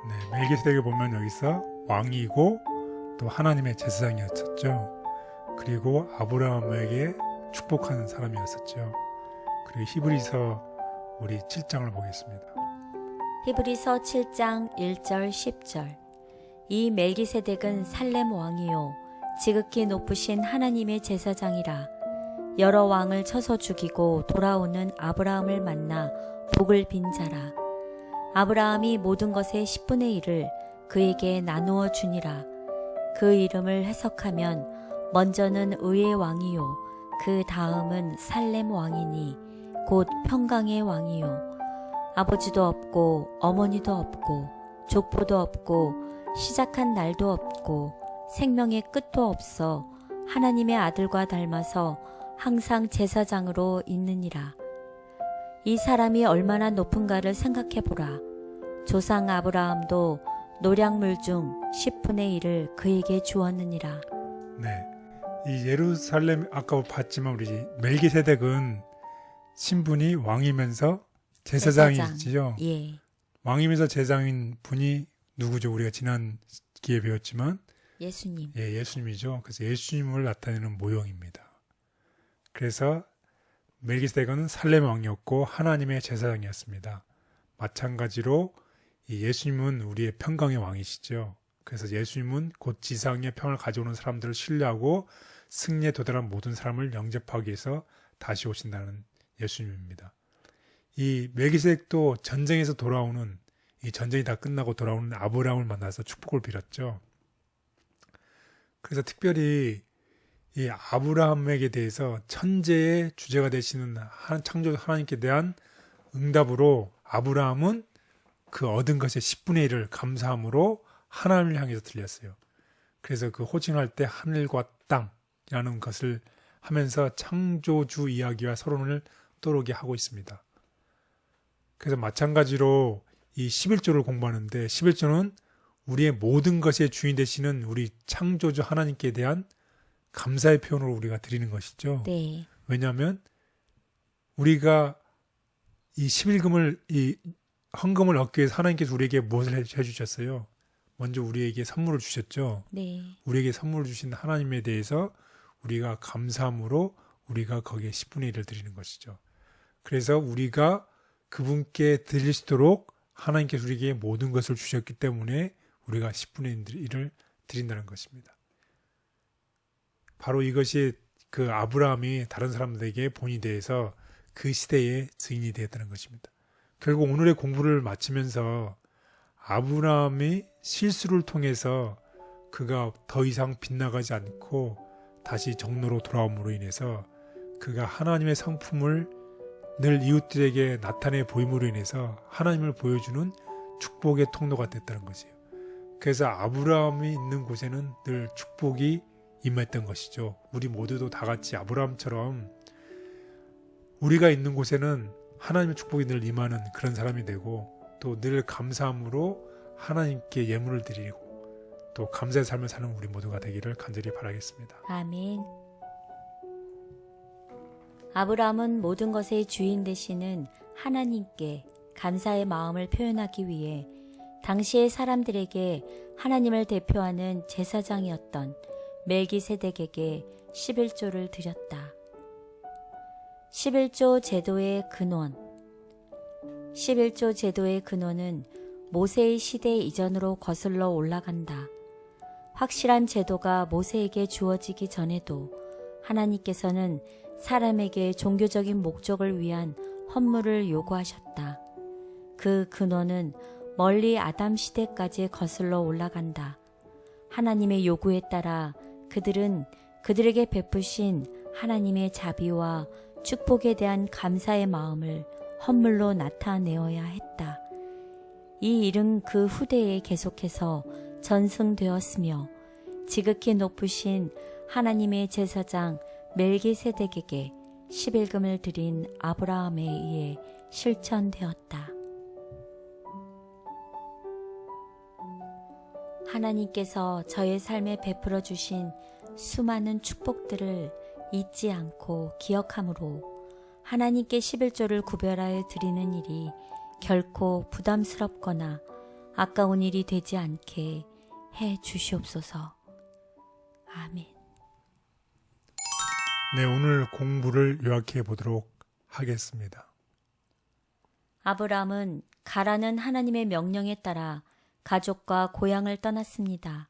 네, 멜기세덱을 보면 여기서 왕이고 또 하나님의 제사장이었었죠. 그리고 아브라함에게 축복하는 사람이었었죠. 그리고 히브리서 우리 7장을 보겠습니다. 히브리서 7장 1절 10절. 이 멜기세덱은 살렘 왕이요 지극히 높으신 하나님의 제사장이라. 여러 왕을 쳐서 죽이고 돌아오는 아브라함을 만나 복을 빈 자라. 아브라함이 모든 것의 10분의 1을 그에게 나누어 주니라. 그 이름을 해석하면 먼저는 의의 왕이요 그 다음은 살렘 왕이니 곧 평강의 왕이요 아버지도 없고 어머니도 없고 족보도 없고 시작한 날도 없고 생명의 끝도 없어 하나님의 아들과 닮아서 항상 제사장으로 있느니라. 이 사람이 얼마나 높은가를 생각해보라. 조상 아브라함도 노량물 중 10분의 1을 그에게 주었느니라. 네, 이 예루살렘 아까 봤지만 우리 멜기세덱은 신분이 왕이면서 제사장이지요. 예. 왕이면서 제사장인 분이 누구죠? 우리가 지난 기회에 배웠지만 예수님. 예, 예수님이죠. 그래서 예수님을 나타내는 모형입니다. 그래서 멜기세덱은 살렘 왕이었고 하나님의 제사장이었습니다. 마찬가지로 이 예수님은 우리의 평강의 왕이시죠. 그래서 예수님은 곧 지상의 평을 가져오는 사람들을 신뢰하고 승리에 도달한 모든 사람을 영접하기 위해서 다시 오신다는 예수님입니다. 이 멜기세덱도 전쟁에서 돌아오는 이 전쟁이 다 끝나고 돌아오는 아브라함을 만나서 축복을 빌었죠. 그래서 특별히 이 아브라함에게 대해서 천재의 주제가 되시는 창조 하나님께 대한 응답으로 아브라함은 그 얻은 것의 10분의 1을 감사함으로 하나님을 향해서 드렸어요. 그래서 그 호칭할 때 하늘과 땅이라는 것을 하면서 창조주 이야기와 서론을 떠오르게 하고 있습니다. 그래서 마찬가지로 이 11조를 공부하는데 11조는 우리의 모든 것의 주인 되시는 우리 창조주 하나님께 대한 감사의 표현으로 우리가 드리는 것이죠. 네. 왜냐하면 우리가 이 11금을 이 헌금을 얻기 위해서 하나님께서 우리에게 무엇을 해주셨어요? 먼저 우리에게 선물을 주셨죠. 네. 우리에게 선물을 주신 하나님에 대해서 우리가 감사함으로 우리가 거기에 10분의 1을 드리는 것이죠. 그래서 우리가 그분께 드릴 수 있도록 하나님께서 우리에게 모든 것을 주셨기 때문에 우리가 10분의 1을 드린다는 것입니다. 바로 이것이 그 아브라함이 다른 사람들에게 본이 되어서 그 시대의 증인이 되었다는 것입니다. 결국 오늘의 공부를 마치면서 아브라함이 실수를 통해서 그가 더 이상 빗나가지 않고 다시 정로로 돌아옴으로 인해서 그가 하나님의 성품을 늘 이웃들에게 나타내 보임으로 인해서 하나님을 보여주는 축복의 통로가 됐다는 것이에요. 그래서 아브라함이 있는 곳에는 늘 축복이 임했던 것이죠. 우리 모두도 다 같이 아브라함처럼 우리가 있는 곳에는 하나님의 축복이 늘 임하는 그런 사람이 되고 또 늘 감사함으로 하나님께 예물을 드리고 또 감사의 삶을 사는 우리 모두가 되기를 간절히 바라겠습니다. 아멘. 아브라함은 모든 것의 주인 되시는 하나님께 감사의 마음을 표현하기 위해 당시의 사람들에게 하나님을 대표하는 제사장이었던 멜기세덱에게 11조를 드렸다. 11조 제도의 근원 11조 제도의 근원은 모세의 시대 이전으로 거슬러 올라간다. 확실한 제도가 모세에게 주어지기 전에도 하나님께서는 사람에게 종교적인 목적을 위한 헌물을 요구하셨다. 그 근원은 멀리 아담 시대까지 거슬러 올라간다. 하나님의 요구에 따라 그들은 그들에게 베푸신 하나님의 자비와 축복에 대한 감사의 마음을 헌물로 나타내어야 했다. 이 일은 그 후대에 계속해서 전승되었으며 지극히 높으신 하나님의 제사장 멜기세덱에게 11금을 드린 아브라함에 의해 실천되었다. 하나님께서 저의 삶에 베풀어 주신 수많은 축복들을 잊지 않고 기억함으로 하나님께 11조를 구별하여 드리는 일이 결코 부담스럽거나 아까운 일이 되지 않게 해 주시옵소서. 아멘. 네, 오늘 공부를 요약해 보도록 하겠습니다. 아브라함은 가라는 하나님의 명령에 따라 가족과 고향을 떠났습니다.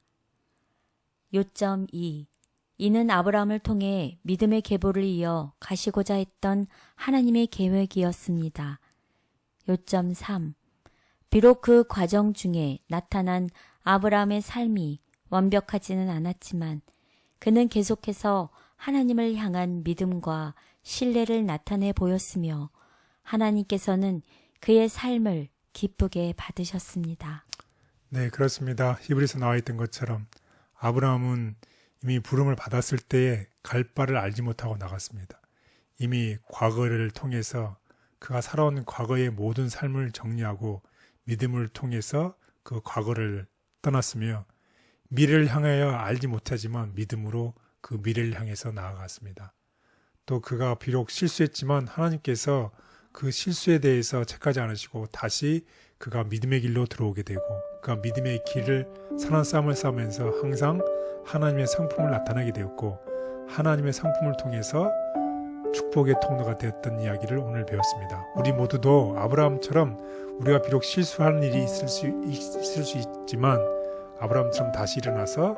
요점 2. 이는 아브라함을 통해 믿음의 계보를 이어 가시고자 했던 하나님의 계획이었습니다. 요점 3. 비록 그 과정 중에 나타난 아브라함의 삶이 완벽하지는 않았지만 그는 계속해서 하나님을 향한 믿음과 신뢰를 나타내 보였으며 하나님께서는 그의 삶을 기쁘게 받으셨습니다. 네, 그렇습니다. 히브리서 나와 있던 것처럼 아브라함은 이미 부름을 받았을 때에 갈 바를 알지 못하고 나갔습니다. 이미 과거를 통해서 그가 살아온 과거의 모든 삶을 정리하고 믿음을 통해서 그 과거를 떠났으며 미래를 향하여 알지 못하지만 믿음으로 그 미래를 향해서 나아갔습니다. 또 그가 비록 실수했지만 하나님께서 그 실수에 대해서 책하지 않으시고 다시 그가 믿음의 길로 들어오게 되고 그가 믿음의 길을 선한 싸움을 싸우면서 항상 하나님의 성품을 나타내게 되었고 하나님의 성품을 통해서 축복의 통로가 되었던 이야기를 오늘 배웠습니다. 우리 모두도 아브라함처럼 우리가 비록 실수하는 일이 있을 수 있지만 아브라함처럼 다시 일어나서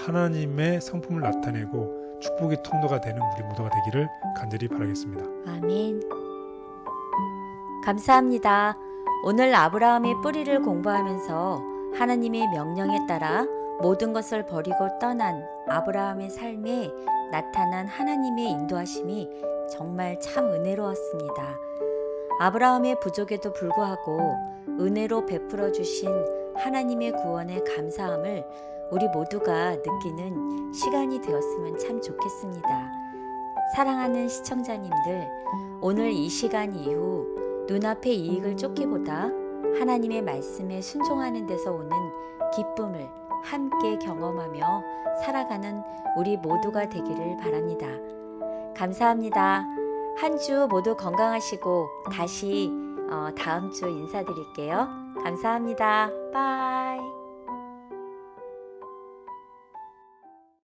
하나님의 성품을 나타내고 축복의 통로가 되는 우리 모두가 되기를 간절히 바라겠습니다. 아멘. 감사합니다. 오늘 아브라함의 뿌리를 공부하면서 하나님의 명령에 따라 모든 것을 버리고 떠난 아브라함의 삶에 나타난 하나님의 인도하심이 정말 참 은혜로웠습니다. 아브라함의 부족에도 불구하고 은혜로 베풀어 주신 하나님의 구원에 감사함을 우리 모두가 느끼는 시간이 되었으면 참 좋겠습니다. 사랑하는 시청자님들, 오늘 이 시간 이후 눈앞의 이익을 쫓기보다 하나님의 말씀에 순종하는 데서 오는 기쁨을 함께 경험하며 살아가는 우리 모두가 되기를 바랍니다. 감사합니다. 한 주 모두 건강하시고 다시 다음 주 인사드릴게요. 감사합니다. 빠이.